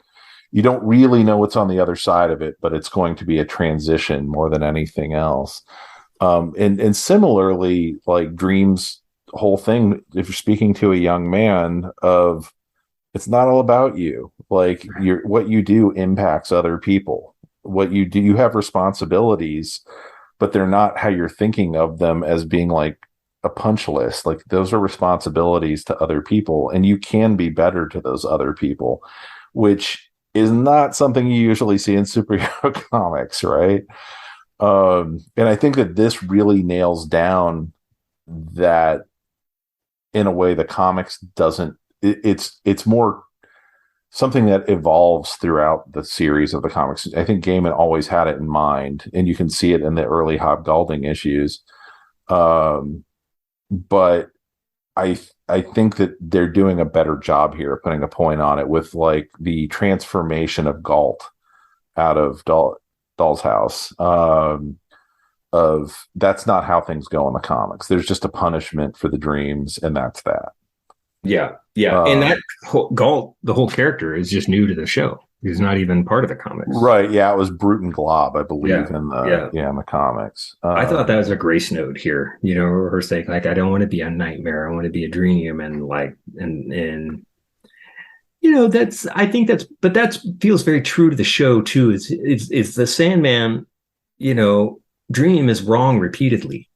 you don't really know what's on the other side of it, but it's going to be a transition more than anything else. And similarly, like Dream's whole thing, if you're speaking to a young man, of it's not all about you. Like what you do impacts other people. What you do, you have responsibilities, but they're not how you're thinking of them as being like a punch list. Like those are responsibilities to other people, and you can be better to those other people, which is not something you usually see in superhero comics, right? And I think that this really nails down that in a way the comics doesn't. It's more something that evolves throughout the series of the comics. I think Gaiman always had it in mind, and you can see it in the early Hob Golding issues. But I think that they're doing a better job here of putting a point on it with like the transformation of Galt out of Doll's House. Of that's not how things go in the comics. There's just a punishment for the dreams, and that's that. Yeah, yeah, and that Galt, the whole character, is just new to the show. He's not even part of the comics, right? Yeah, it was Brute and Glob, I believe, yeah, in the in the comics. I thought that was a grace note here. You know, her saying like, "I don't want to be a nightmare. I want to be a dream," and like, and you know, that's I think that's, but that feels very true to the show too. It's the Sandman, you know, dream is wrong repeatedly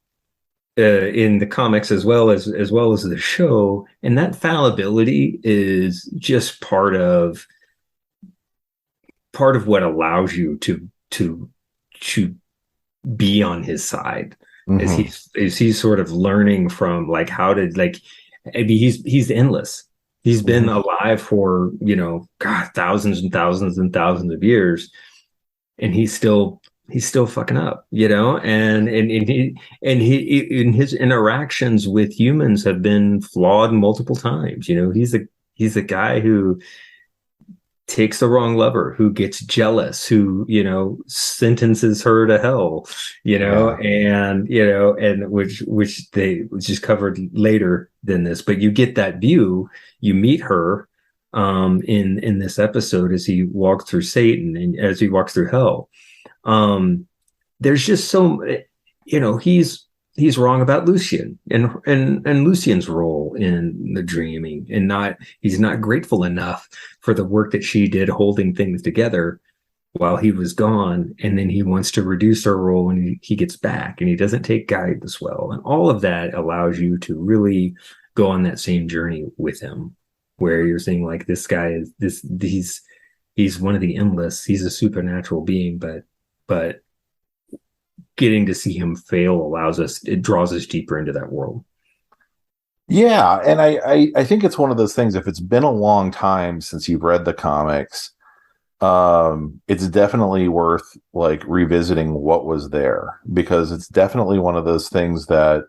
in the comics as well as the show, and that fallibility is just part of what allows you to be on his side as mm-hmm. he's sort of learning from like how to like I mean, he's endless. He's been Mm-hmm. alive for, you know, God, thousands and thousands and thousands of years, and he's still fucking up, you know, and he in his interactions with humans have been flawed multiple times. You know, he's a guy who takes the wrong lover, who gets jealous, who, you know, sentences her to hell, you know, Yeah. and you know, and which is covered later than this, but you get that view. You meet her in this episode as he walks through Satan and as he walks through hell. There's just so, you know, he's wrong about Lucian and Lucian's role in the dreaming, and not he's not grateful enough for the work that she did holding things together while he was gone, and then he wants to reduce her role when he gets back, and he doesn't take guidance well, and all of that allows you to really go on that same journey with him, where you're saying like this guy is he's one of the endless, he's a supernatural being, but getting to see him fail it draws us deeper into that world. Yeah, and I think it's one of those things. If it's been a long time since you've read the comics, it's definitely worth like revisiting what was there, because it's definitely one of those things that,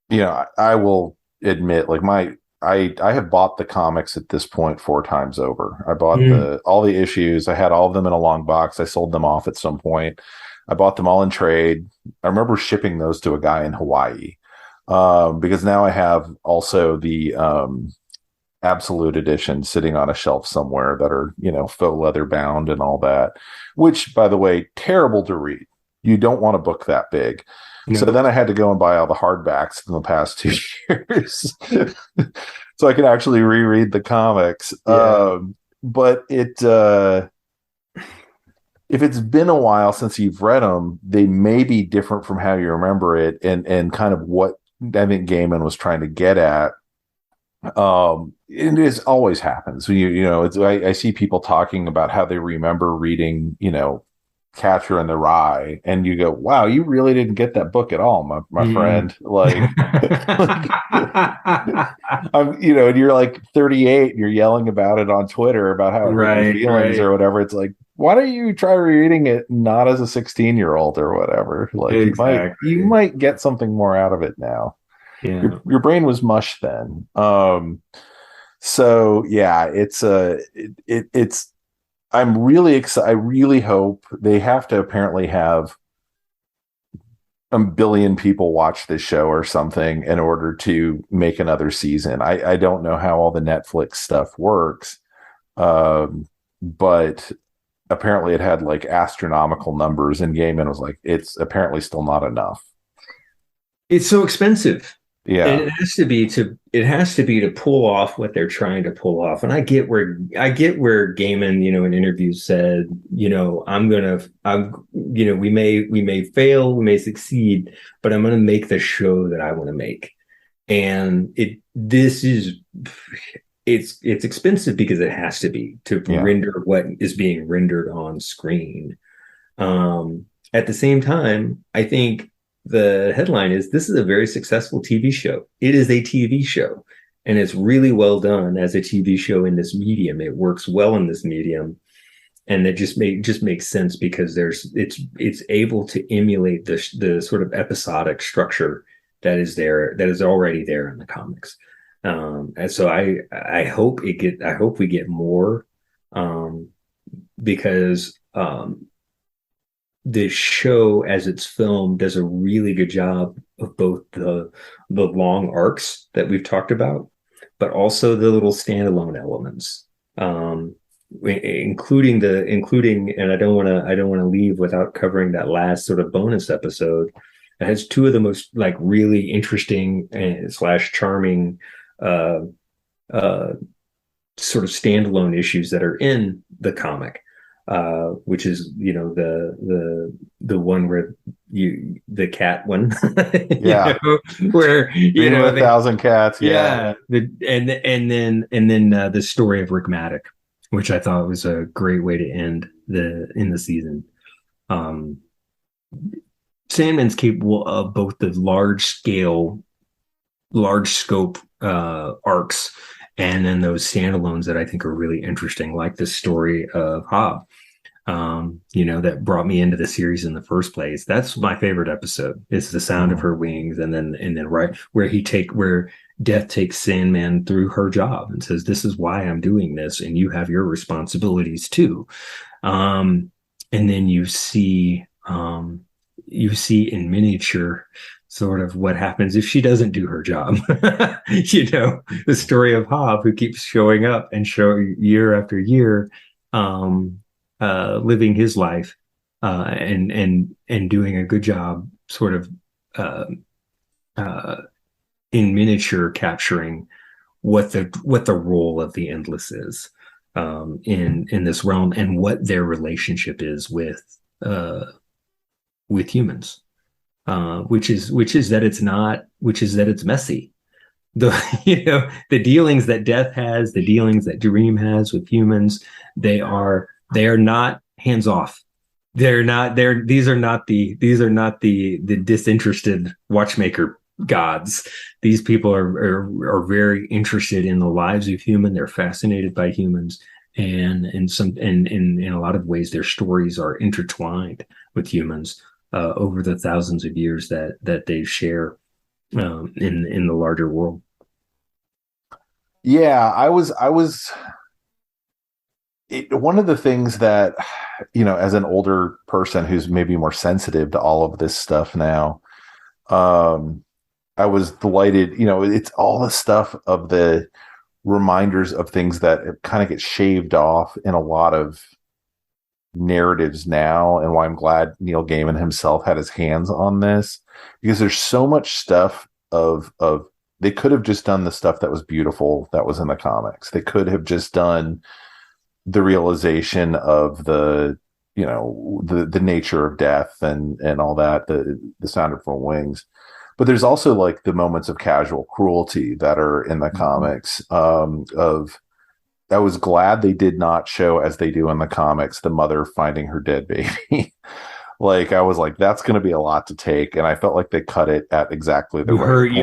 you know, I will admit, like I have bought the comics at this point 4 times over. I bought all the issues. I had all of them in a long box. I sold them off at some point. I bought them all in trade. I remember shipping those to a guy in Hawaii, because now I have also the Absolute edition sitting on a shelf somewhere that are, you know, faux leather bound and all that, which, by the way, terrible to read. You don't want a book that big. No. So then I had to go and buy all the hardbacks in the past 2 years so I could actually reread the comics. Yeah. But if it's been a while since you've read them, they may be different from how you remember it, and kind of what I think Gaiman was trying to get at. It always happens. You know, I see people talking about how they remember reading, you know, Catcher in the Rye, and you go, wow, you really didn't get that book at all, my friend. Like, you know, and you're like 38 and you're yelling about it on Twitter about how it hurt your feelings or whatever. It's like, why don't you try reading it not as a 16-year-old or whatever? Like, exactly. you might get something more out of it now. Yeah. Your brain was mush then. So yeah, it's I'm really excited. I really hope they have to apparently have a billion people watch this show or something in order to make another season. I don't know how all the Netflix stuff works, but apparently it had like astronomical numbers, and Gaiman was like, it's apparently still not enough. It's so expensive. And Yeah. it has to be to pull off what they're trying to pull off. And I get where Gaiman, in interviews said, we may fail, we may succeed, but I'm gonna make the show that I want to make. And it's expensive because it has to be to Yeah. render what is being rendered on screen. At the same time, I think the headline is this is a very successful TV show. It is a TV show, and it's really well done as a TV show in this medium. It works well in this medium, and it just makes sense because it's able to emulate the sort of episodic structure that is already there in the comics. And so I hope we get more, because the show as it's filmed does a really good job of both the long arcs that we've talked about, but also the little standalone elements, including and I don't want to leave without covering that last sort of bonus episode. It has two of the most like really interesting and slash charming uh, uh, sort of standalone issues that are in the comic, which is the one where the cat one, Yeah. where Reading with a Thousand Cats. Yeah. yeah, and then the story of Rick Maddock, which I thought was a great way to end the season. Um, Sandman's capable of both the large scope arcs, and then those standalones that I think are really interesting, like the story of Hob, that brought me into the series in the first place. That's my favorite episode. It's the sound of her wings, and then right where Death takes Sandman through her job and says, "This is why I'm doing this, and you have your responsibilities too." And then you see in miniature sort of what happens if she doesn't do her job. The story of Hob, who keeps showing up and show year after year, living his life, and doing a good job sort of uh, uh, in miniature capturing what the role of the endless is, in this realm, and what their relationship is with humans, which is that it's messy. The dealings that Death has, the dealings that Dream has with humans, they are not hands off. These are not the disinterested watchmaker gods. These people are very interested in the lives of human. They're fascinated by humans, and in a lot of ways their stories are intertwined with humans, over the thousands of years that they share, in the larger world. Yeah. One of the things that, as an older person who's maybe more sensitive to all of this stuff now, I was delighted, it's all the stuff of the reminders of things that kind of get shaved off in a lot of narratives now, and why I'm glad Neil Gaiman himself had his hands on this, because there's so much stuff of they could have just done the stuff that was beautiful that was in the comics. They could have just done the realization of the nature of death and all that, the sound of her wings. But there's also like the moments of casual cruelty that are in the comics, of I was glad they did not show, as they do in the comics, the mother finding her dead baby. Like, I was like, that's going to be a lot to take, and I felt like they cut it at exactly the right point.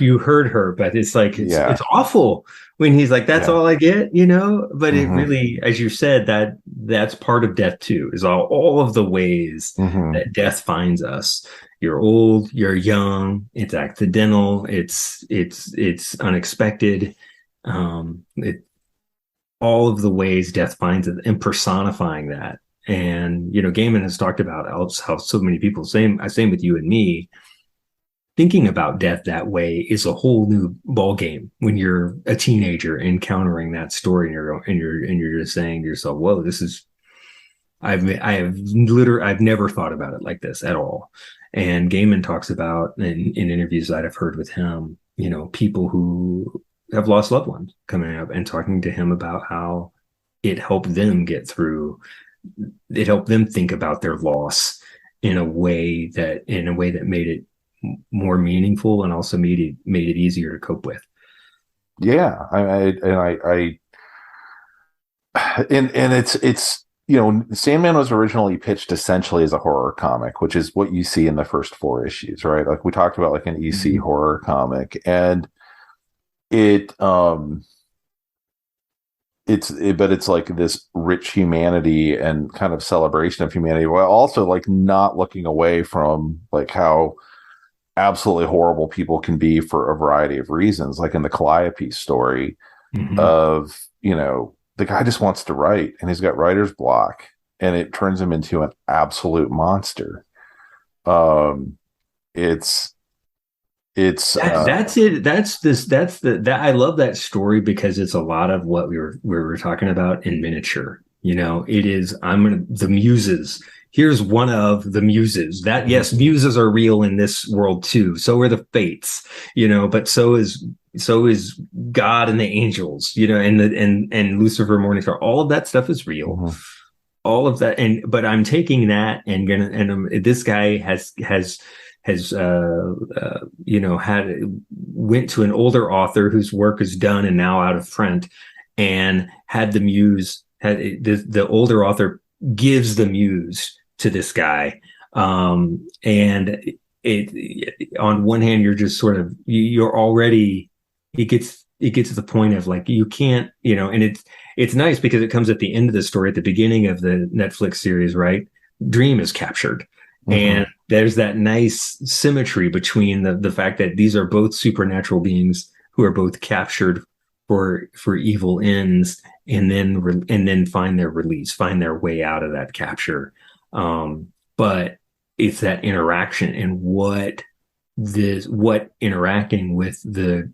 You heard her, but it's like Yeah. it's awful when he's like, "That's Yeah. all I get," But it really, as you said, that's part of Death too, is all of the ways that Death finds us. You're old, you're young, it's accidental, it's unexpected. All of the ways Death finds it, and personifying that. And Gaiman has talked about how so many people, same with you and me, thinking about death that way is a whole new ball game when you're a teenager encountering that story, and you're just saying to yourself, "Whoa, I've never thought about it like this at all. And Gaiman talks about in interviews that I've heard with him, people who have lost loved ones coming up and talking to him about how it helped them get through. It helped them think about their loss in a way that made it more meaningful and also made it easier to cope with. Yeah, and it's Sandman was originally pitched essentially as a horror comic, which is what you see in the first 4 issues, right? Like we talked about, like an EC horror comic, and it's like this rich humanity and kind of celebration of humanity, while also like not looking away from like how absolutely horrible people can be for a variety of reasons. Like in the Calliope story of, the guy just wants to write and he's got writer's block and it turns him into an absolute monster. That's it. I love that story because it's a lot of what we were talking about in miniature. It is, the muses. Here's one of the muses that, yes, muses are real in this world too. So are the fates, but so is God and the angels, and Lucifer, Morningstar. All of that stuff is real. All of that. But I'm taking that this guy went to an older author whose work is done and now out of print, and had the older author gives the muse to this guy. And it on one hand, you're just sort of, you're already, it gets to the point of like, you can't, and it's nice because it comes at the end of the story, at the beginning of the Netflix series, right? Dream is captured. And there's that nice symmetry between the fact that these are both supernatural beings who are both captured for evil ends, and then find their release, find their way out of that capture. But it's that interaction and what interacting with the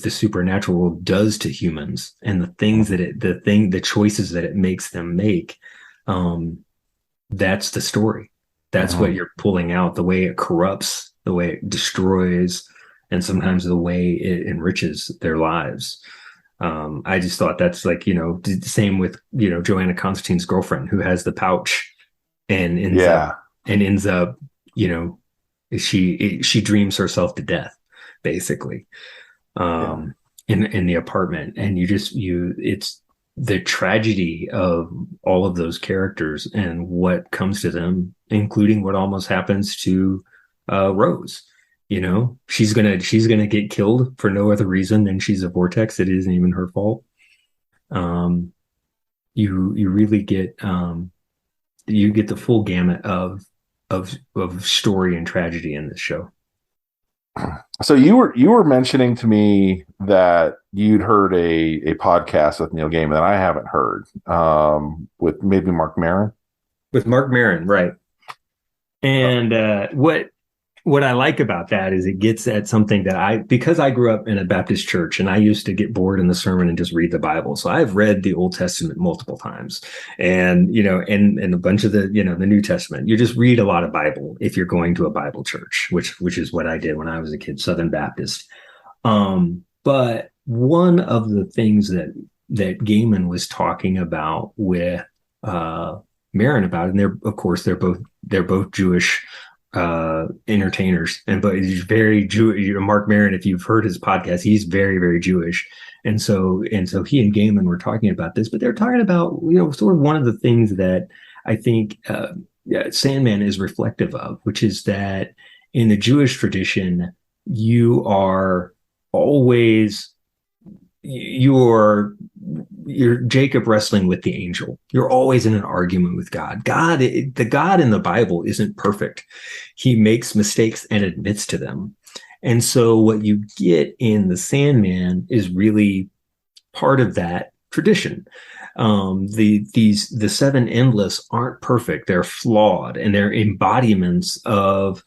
supernatural world does to humans, and the things the choices that it makes them make. That's the story. That's what you're pulling out, the way it corrupts, the way it destroys, and sometimes the way it enriches their lives. I just thought that's like, the same with, Joanna Constantine's girlfriend, who has the pouch and ends up, she dreams herself to death, basically, in the apartment. And it's the tragedy of all of those characters and what comes to them, including what almost happens to Rose. She's gonna get killed for no other reason than she's a vortex. It isn't even her fault. You really get the full gamut of story and tragedy in this show. So you were mentioning to me that you'd heard a podcast with Neil Gaiman that I haven't heard, with maybe Mark Maron. With Mark Maron, right? And what I like about that is it gets at something that because I grew up in a Baptist church and I used to get bored in the sermon and just read the Bible. So I've read the Old Testament multiple times, and, and a bunch of the New Testament. You just read a lot of Bible if you're going to a Bible church, which is what I did when I was a kid, Southern Baptist. But one of the things that Gaiman was talking about with Maron about, and they're both Jewish entertainers, but he's very Jewish. Mark Maron, if you've heard his podcast, he's very, very Jewish, and so he and Gaiman were talking about this, but they're talking about sort of one of the things that I think Sandman is reflective of, which is that in the Jewish tradition, you're Jacob wrestling with the angel. You're always in an argument with God. The God in the Bible isn't perfect. He makes mistakes and admits to them. And so what you get in the Sandman is really part of that tradition. The seven endless aren't perfect. They're flawed, and they're embodiments of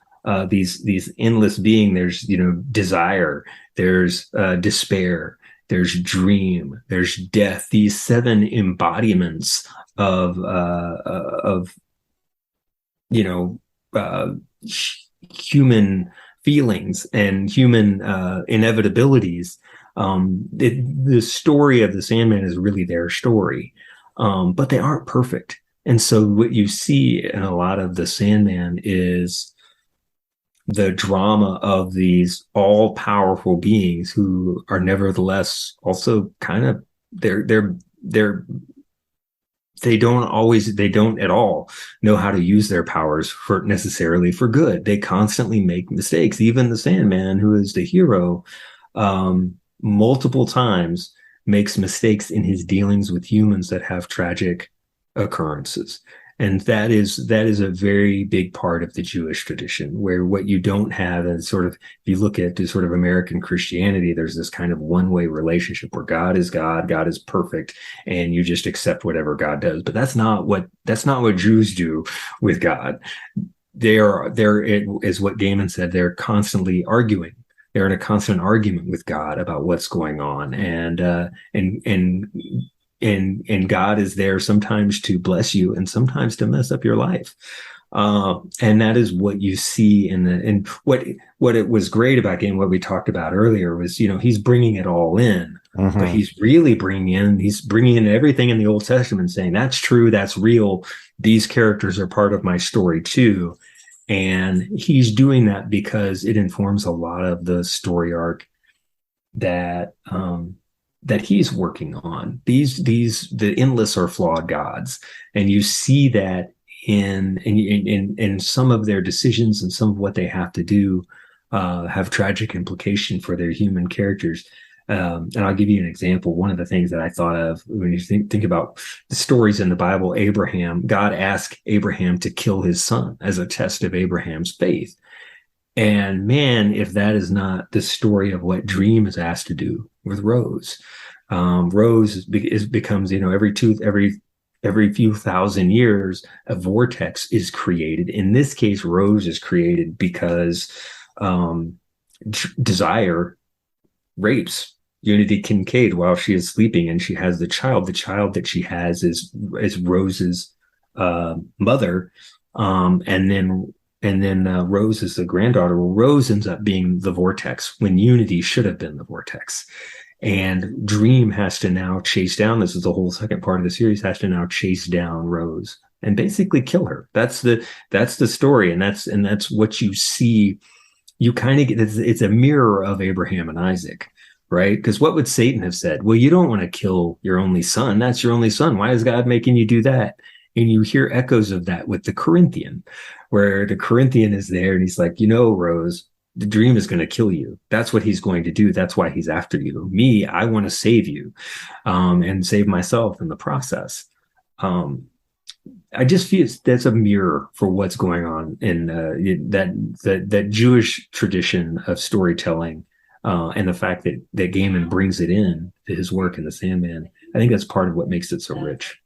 these endless being. There's desire, there's despair, there's dream, there's death. These seven embodiments of you know uh, human feelings and human inevitabilities. The story of the Sandman is really their story, but they aren't perfect. And so what you see in a lot of the Sandman is the drama of these all-powerful beings who are nevertheless also kind of they're they don't at all know how to use their powers for necessarily for good. They constantly make mistakes. Even the Sandman, who is the hero, multiple times makes mistakes in his dealings with humans that have tragic occurrences. And that is a very big part of the Jewish tradition, where what you don't have is sort of, if you look at the sort of American Christianity, there's this kind of one-way relationship where God is God, God is perfect, and you just accept whatever God does. But that's not what Jews do with God. They're it is what Gaiman said, they're constantly arguing. They're in a constant argument with God about what's going on, and God is there sometimes to bless you and sometimes to mess up your life. And that is what you see and what it was great about Gaiman, what we talked about earlier was, he's bringing it all in, but he's bringing in everything in the Old Testament, saying that's true, that's real. These characters are part of my story too. And he's doing that because it informs a lot of the story arc that he's working on. The endless are flawed gods, and you see that in some of their decisions, and some of what they have to do have tragic implication for their human characters. And I'll give you an example. One of the things that I thought of when you think about the stories in the Bible, God asked Abraham to kill his son as a test of Abraham's faith. And man, if that is not the story of what Dream is asked to do with Rose. Rose becomes, every few thousand years, a vortex is created. In this case, Rose is created because Desire rapes Unity Kincaid while she is sleeping, and she has the child. The child that she has is Rose's mother, and then Rose is the granddaughter. Well, Rose ends up being the vortex when Unity should have been the vortex. And Dream has to now chase down, this is the whole second part of the series, has to now chase down Rose and basically kill her. That's the story. And that's what you see. You kind of get, it's a mirror of Abraham and Isaac, right? Because what would Satan have said? Well, you don't want to kill your only son. That's your only son. Why is God making you do that? And you hear echoes of that with the Corinthian, where the Corinthian is there and he's like, Rose, the Dream is going to kill you. That's what he's going to do. That's why he's after you. Me, I want to save you, and save myself in the process. I just feel that's a mirror for what's going on in that Jewish tradition of storytelling, and the fact that Gaiman brings it in to his work in The Sandman. I think that's part of what makes it so rich.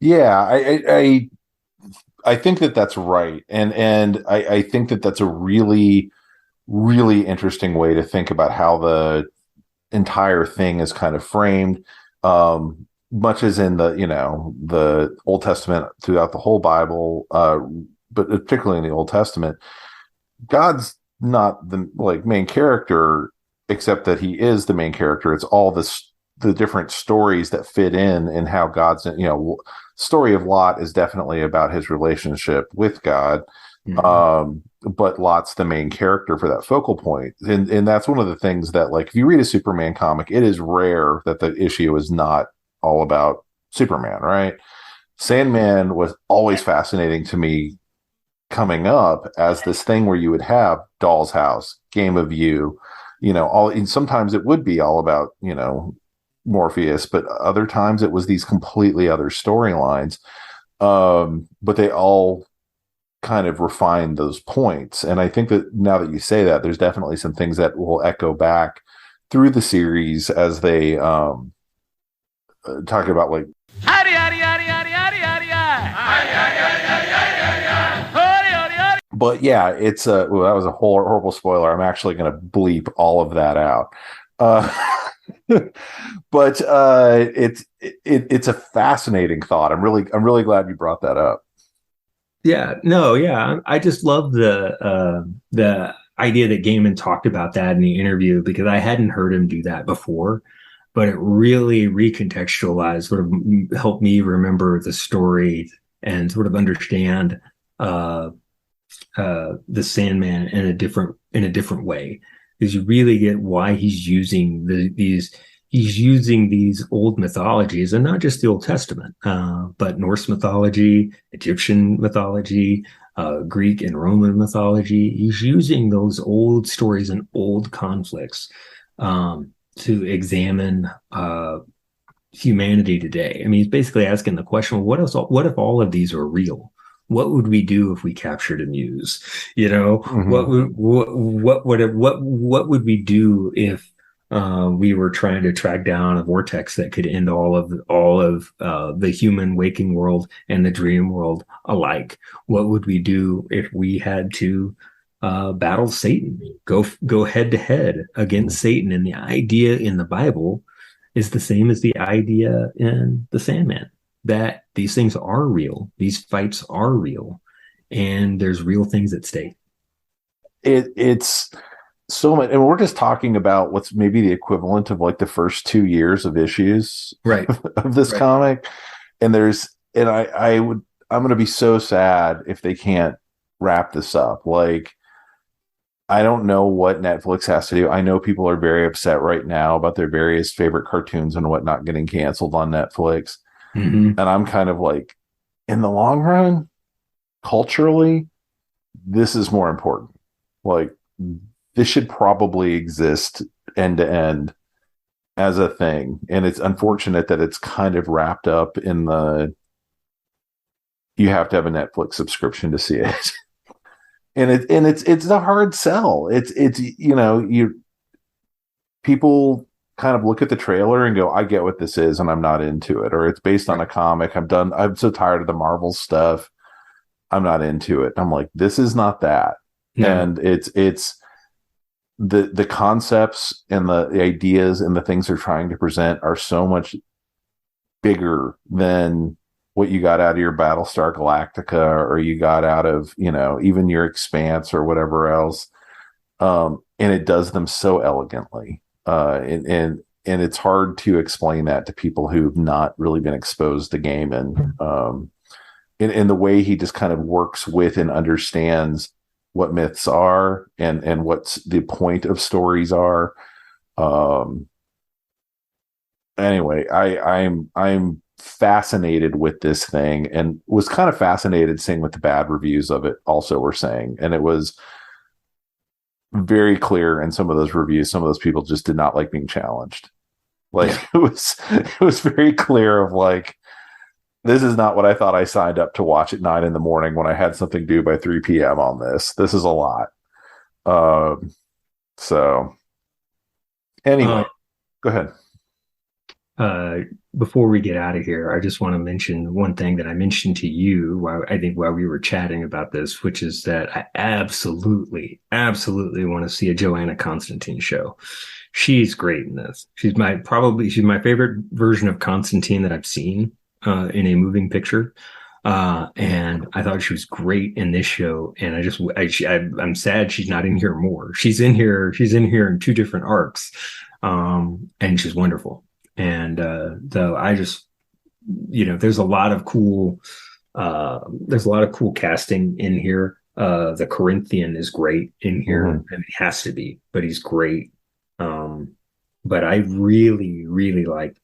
Yeah, I think that's right, and I think that's a really, really interesting way to think about how the entire thing is kind of framed, much as in the Old Testament, throughout the whole Bible, but particularly in the Old Testament, God's not the main character, except that he is the main character. It's all the different stories that fit in, and how God's, story of Lot is definitely about his relationship with God. Mm-hmm. But Lot's the main character for that focal point. And that's one of the things that, if you read a Superman comic, it is rare that the issue is not all about Superman, right? Sandman was always fascinating to me coming up as this thing where you would have Doll's House, Game of You, and sometimes it would be all about, Morpheus, but other times it was these completely other storylines. But they all kind of refine those points. And I think that now that you say that, there's definitely some things that will echo back through the series as they talk about but yeah, it's that was a horrible spoiler. I'm actually going to bleep all of that out. Uh, but it's a fascinating thought. I'm really glad you brought that up. Yeah, no, yeah. I just love the idea that Gaiman talked about that in the interview because I hadn't heard him do that before, but it really recontextualized, sort of helped me remember the story and sort of understand uh the Sandman in a different way. Because you really get why he's using he's using these old mythologies, and not just the Old Testament, but Norse mythology, Egyptian mythology, Greek and Roman mythology. He's using those old stories and old conflicts to examine humanity today. I mean, he's basically asking the question, well, what else? What if all of these are real? What would we do if we captured a muse? You know, Hmm. what would we do if we were trying to track down a vortex that could end all of the human waking world and the dream world alike? What would we do if we had to battle Satan, go head to head against Satan? And the idea in the Bible is the same as the idea in the Sandman, that these things are real, these fights are real, and there's real things at stake. It's so much, and we're just talking about what's maybe the equivalent of like the first 2 years of issues Right. of this Right. comic. I'm going to be so sad if they can't wrap this up. Like, I don't know what Netflix has to do. I know people are very upset right now about their various favorite cartoons and whatnot getting canceled on Netflix. Mm-hmm. And I'm kind of like, in the long run, culturally, this is more important. Like, this should probably exist end to end as a thing. And it's unfortunate that it's kind of wrapped up in the you have to have a Netflix subscription to see it. And it's a hard sell. It's you people kind of look at the trailer and go, I get what this is and I'm not into it. Or it's based on Right. a comic. I'm so tired of the Marvel stuff. I'm not into it. I'm like, this is not that. No. And it's the concepts and the ideas and the things they're trying to present are so much bigger than what you got out of your Battlestar Galactica or you got out of, even your Expanse or whatever else. And it does them so elegantly. And it's hard to explain that to people who've not really been exposed to game in the way he just kind of works with and understands what myths are and what's the point of stories are. Um, anyway, I'm fascinated with this thing and was kind of fascinated seeing what the bad reviews of it also were saying. And it was very clear in some of those reviews, some of those people just did not like being challenged. Like Yeah. it was very clear of like, this is not what I thought I signed up to watch at 9 in the morning when I had something due by 3 p.m. on this. This is a lot. So Uh, anyway, go ahead. uh, Before we get out of here, I just want to mention one thing that I mentioned to you while we were chatting about this, which is that I absolutely, absolutely want to see a Joanna Constantine show. She's great in this. She's my favorite version of Constantine that I've seen in a moving picture. And I thought she was great in this show. And I'm sad she's not in here more. She's in here in two different arcs. And she's wonderful. And though I just, there's there's a lot of cool casting in here. The Corinthian is great in here. Mm-hmm. I mean, he has to be, but he's great. Um, but I really, really like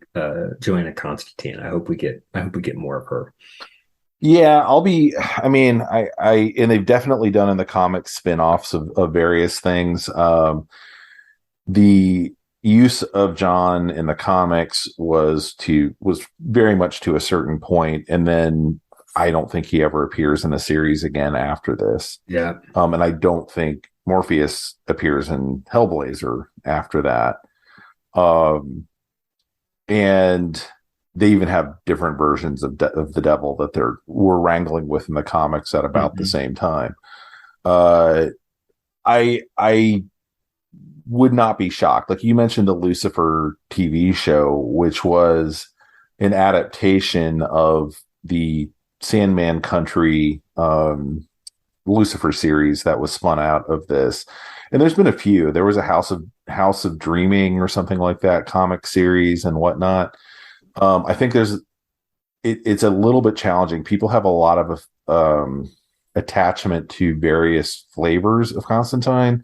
Joanna Constantine. I hope we get more of her. Yeah, I mean, and they've definitely done in the comics spin-offs of various things. The use of John in the comics was very much to a certain point, and then I don't think he ever appears in the series again after this. Yeah. And I don't think Morpheus appears in Hellblazer after that. Um, and they even have different versions of the devil that we're wrangling with in the comics at about the Mhm. same time. Uh, I would not be shocked. Like you mentioned the Lucifer TV show, which was an adaptation of the Sandman Country Lucifer series that was spun out of this. And there's been a few. There was a House of Dreaming or something like that comic series and whatnot. I think it's a little bit challenging. People have a lot of attachment to various flavors of Constantine,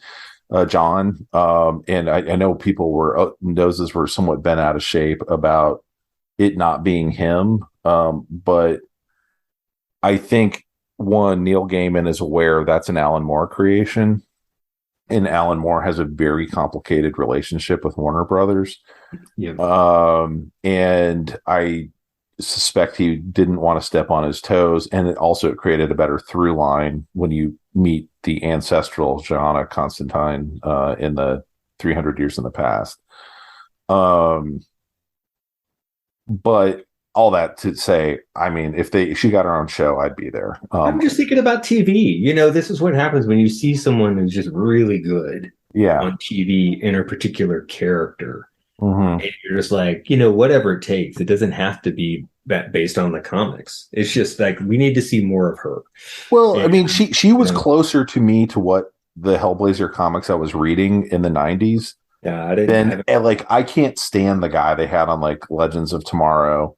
John, and I know people noses were somewhat bent out of shape about it not being him, but I think Neil Gaiman is aware that's an Alan Moore creation, and Alan Moore has a very complicated relationship with Warner Brothers. Yeah. And I suspect he didn't want to step on his toes, and it created a better through line when you meet the ancestral Johanna Constantine in the 300 years in the past. But all that to say, I mean, if she got her own show, I'd be there. I'm just thinking about TV. This is what happens when you see someone who's just really good on TV in a particular character. Mm-hmm. And you're just like, whatever it takes. It doesn't have to be based on the comics. It's just like, we need to see more of her. Well, I mean, she was closer to me to what the Hellblazer comics I was reading in the 90s. Yeah, I can't stand the guy they had on like Legends of Tomorrow,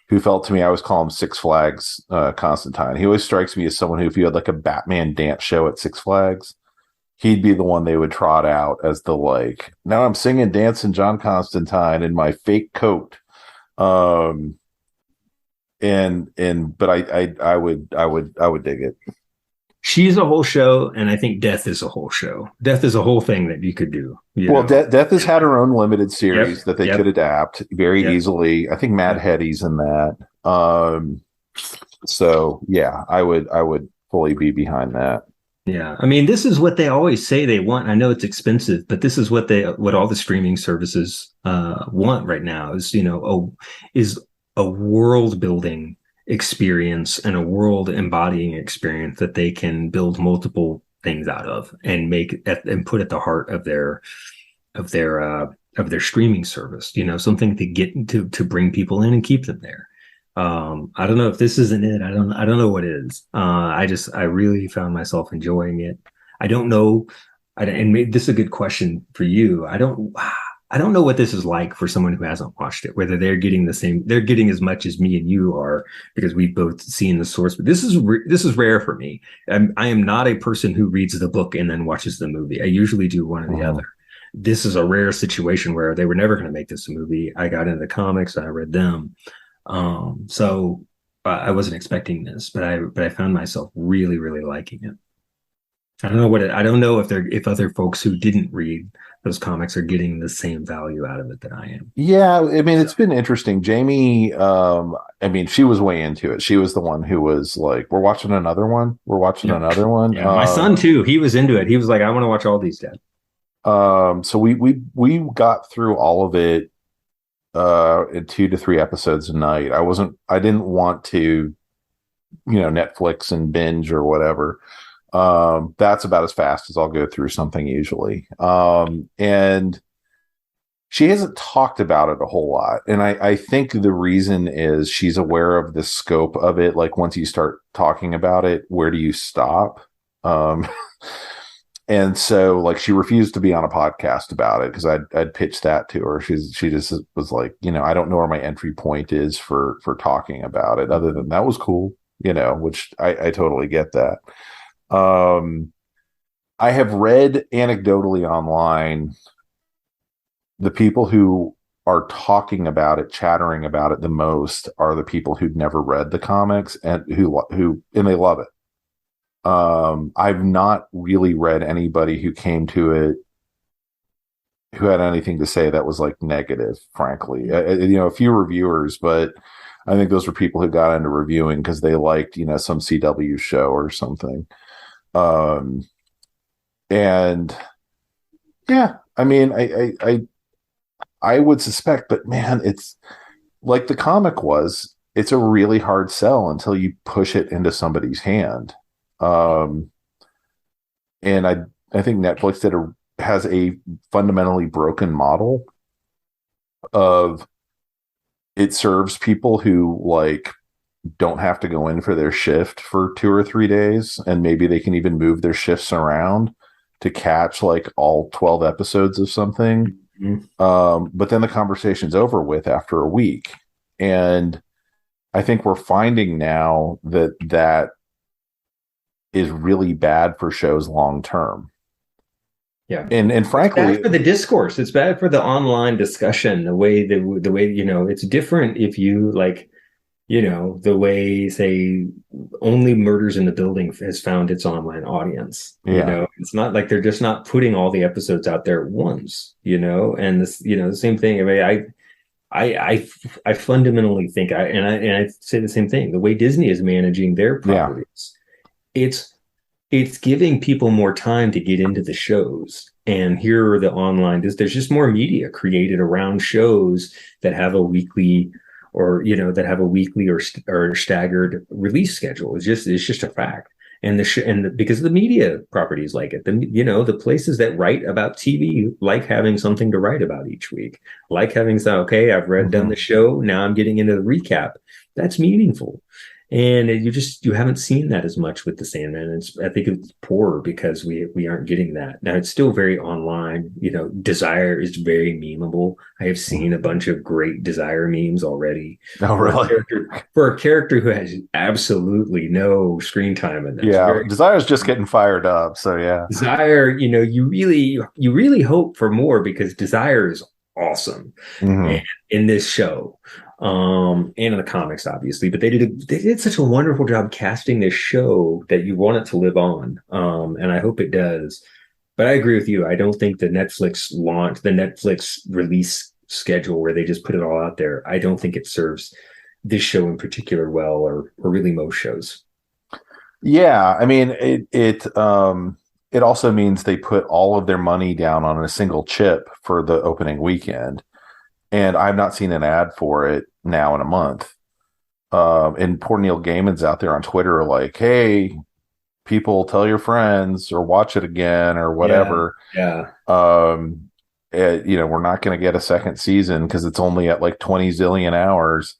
who felt to me, I always call him Six Flags Constantine. He always strikes me as someone who, if you had like a Batman dance show at Six Flags, he'd be the one they would trot out as the like, now I'm singing dancing John Constantine in my fake coat. But I would dig it. She's a whole show, and I think Death is a whole show. Death is a whole thing that you could do. Death has had her own limited series that they could adapt very easily. I think Mad Hetty's in that. So yeah, I would fully be behind that. Yeah, I mean, this is what they always say they want. I know it's expensive, but this is what all the streaming services want right now is a world building experience and a world embodying experience that they can build multiple things out of and put at the heart of their streaming service. Something to get to bring people in and keep them there. I don't know if this isn't it. I don't know what is. I really found myself enjoying it. I don't know. And maybe this is a good question for you. I don't know what this is like for someone who hasn't watched it, whether they're getting as much as me and you are, because we've both seen the source. But this is rare for me. I am not a person who reads the book and then watches the movie. I usually do one or the other. This is a rare situation where they were never going to make this a movie. I got into the comics, I read them. So I wasn't expecting this, but I found myself really, really liking it. I don't know if other folks who didn't read those comics are getting the same value out of it that I am. Yeah, I mean, it's been interesting. Jamie, she was way into it. She was the one who was like, "We're watching another one. We're watching another one." Yeah, my son too. He was into it. He was like, "I want to watch all these, Dad." So we got through all of it in 2 to 3 episodes a night. I didn't want to, Netflix and binge or whatever. That's about as fast as I'll go through something usually. And she hasn't talked about it a whole lot. And I think the reason is she's aware of the scope of it. Like once you start talking about it, where do you stop? And so like she refused to be on a podcast about it because I'd pitched that to her. She just was like, I don't know where my entry point is for talking about it. Other than that was cool, which I totally get that. I have read anecdotally online the people who are talking about it, chattering about it the most are the people who'd never read the comics and who they love it. I've not really read anybody who came to it who had anything to say that was like negative, frankly. A few reviewers, but I think those were people who got into reviewing because they liked, some CW show or something. And yeah, I mean, I would suspect, but man, it's like the comic was, it's a really hard sell until you push it into somebody's hand. And I think Netflix did a has a fundamentally broken model of it serves people who like don't have to go in for their shift for 2 or 3 days, and maybe they can even move their shifts around to catch like all 12 episodes of something. Mhm. But then the conversation's over with after a week. And I think we're finding now that that is really bad for shows long term. Yeah. And It's bad frankly, for the discourse. It's bad for the online discussion. The way it's different if you like the way say only Murders in the Building has found its online audience. yeah, It's not like they're just not putting all the episodes out there at once. And this the same thing. I mean, I fundamentally think I say the same thing. The way Disney is managing their yeah, properties, it's it's giving people more time to get into the shows. And here are the online, there's just more media created around shows that have a weekly or staggered release schedule. It's just a fact. Because the media properties like it, the places that write about TV like having something to write about each week, like having some, okay, I've done the mm-hmm. show. Now I'm getting into the recap. That's meaningful. And you haven't seen that as much with the Sandman. I think it's poorer because we aren't getting that. Now it's still very online. Desire is very memeable. I have seen a bunch of great Desire memes already Oh, for a really? character who has absolutely no screen time in this. Yeah, Very Desire's just getting fired up. So yeah. Desire, you really hope for more because Desire is awesome and Hmm. in this show and in the comics obviously, but they did such a wonderful job casting this show that you want it to live on, and I hope it does. But I agree with you. I don't think the Netflix release schedule where they just put it all out there, I don't think it serves this show in particular well, or really most shows. Yeah, I mean it also means they put all of their money down on a single chip for the opening weekend, and I've not seen an ad for it now in a month. And poor Neil Gaiman's out there on Twitter like, "Hey, people, tell your friends or watch it again or Yeah, whatever." yeah. Um, we're not going to get a second season because it's only at like 20 zillion hours.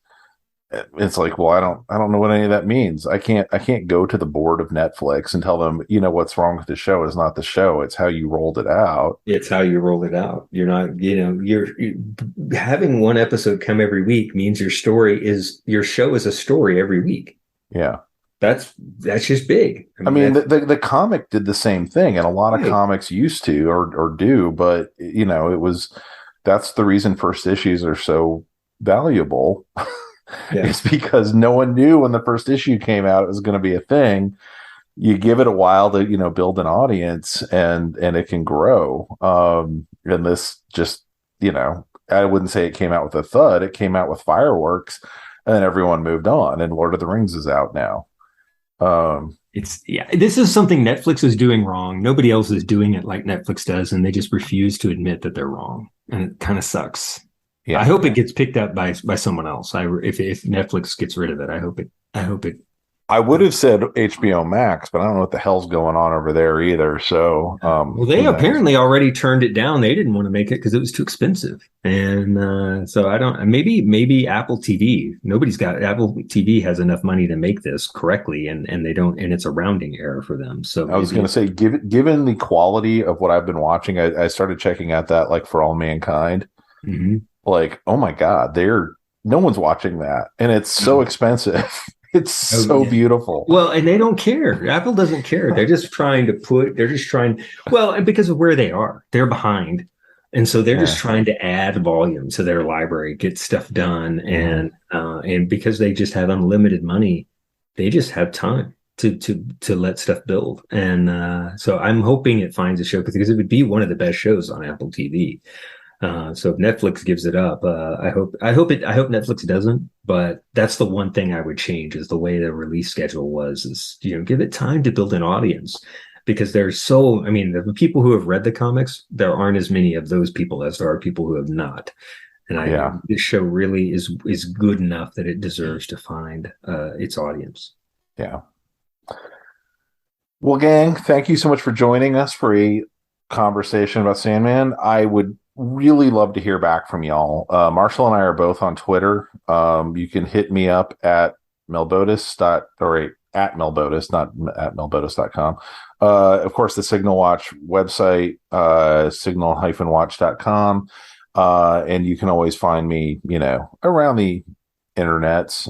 It's like, well, I don't know what any of that means. I can't go to the board of Netflix and tell them, what's wrong with the show is not the show, it's how you rolled it out. It's how you roll it out. You're not, having one episode come every week means your show is a story every week. Yeah. That's just big. I I mean, mean, that's the comic did the same thing, and a lot of right. comics used to or do, but it was that's the reason first issues are so valuable. Yeah. It's because no one knew when the first issue came out it was going to be a thing. You give it a while to build an audience, and it can grow. And this just I wouldn't say it came out with a thud. It came out with fireworks, and then everyone moved on. And Lord of the Rings is out now. Um, This is something Netflix is doing wrong. Nobody else is doing it like Netflix does, and they just refuse to admit that they're wrong. And it kind of sucks. I yeah, hope it gets picked up by someone else. If Netflix gets rid of it, I hope it. I would have said HBO Max, but I don't know what the hell's going on over there either. So, Well, they who knows? apparently already turned it down. They didn't want to make it because it was too expensive. And so I don't. Maybe Apple TV. Nobody's got Apple TV has enough money to make this correctly, and they don't. And it's a rounding error for them. So I was going to say, given the quality of what I've been watching, I started checking out that like For All Mankind. Mhm. Like, oh my God, no one's watching that. And it's so expensive. It's Oh, so yeah. beautiful. Well, and they don't care. Apple doesn't care. They're just trying, well, and because of where they are, they're behind. And so they're just Yeah. trying to add volume to their library, get stuff done. And because they just have unlimited money, they just have time to let stuff build. And so I'm hoping it finds a show because it would be one of the best shows on Apple TV. So if Netflix gives it up, I hope Netflix doesn't, but that's the one thing I would change is the way the release schedule was, is, give it time to build an audience because I mean, the people who have read the comics, there aren't as many of those people as there are people who have not. And Yeah. this show really is good enough that it deserves to find its audience. Yeah. Well, gang, thank you so much for joining us for a conversation about Sandman. I would really love to hear back from y'all. Marshall and I are both on Twitter. You can hit me up at at Melbotus, not at melbotus.com. Of course, the Signal Watch website, signal-watch.com. And you can always find me, around the internets.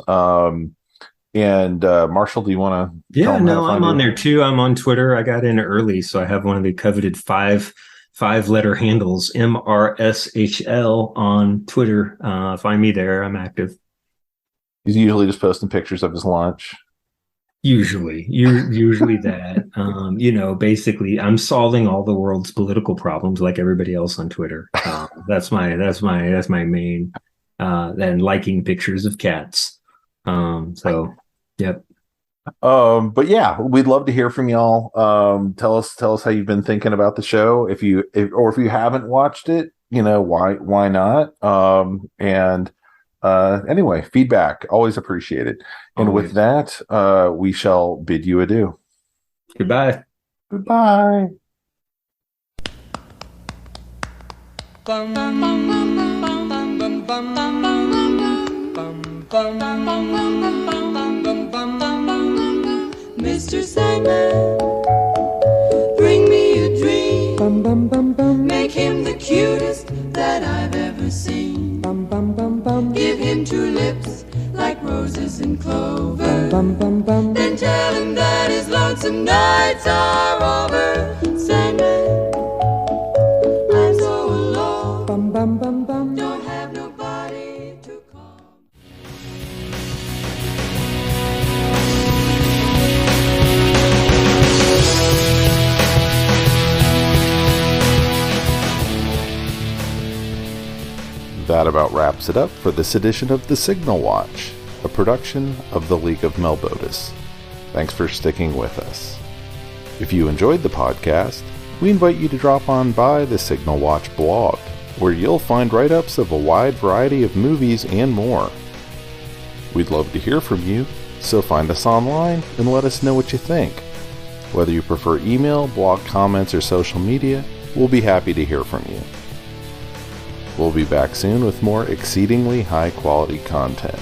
And Marshall, do you want to? Yeah, no, I'm on there too. I'm on Twitter. I got in early, so I have one of the coveted five-letter handles, MRSHL on Twitter. Find me there. I'm active. He's usually just posting pictures of his lunch. Usually that. Basically, I'm solving all the world's political problems like everybody else on Twitter. That's my main. Then liking pictures of cats. Yep. But yeah, we'd love to hear from y'all. Tell us how you've been thinking about the show. If you haven't watched it, why not? Anyway, feedback always appreciated. And with that, we shall bid you adieu. Goodbye. Goodbye. Mr. Sandman, bring me a dream. Make him the cutest that I've ever seen. Give him two lips like roses and clover. Then tell him that his lonesome nights are over. Sandman, I'm so alone. Don't have nobody to call. That about wraps it up for this edition of The Signal Watch, a production of the League of Melbotus. Thanks for sticking with us. If you enjoyed the podcast, we invite you to drop on by the Signal Watch blog, where you'll find write-ups of a wide variety of movies and more. We'd love to hear from you, so find us online and let us know what you think. Whether you prefer email, blog comments, or social media, we'll be happy to hear from you. We'll be back soon with more exceedingly high-quality content.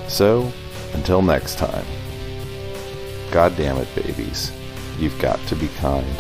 So, until next time, God damn it, babies, you've got to be kind.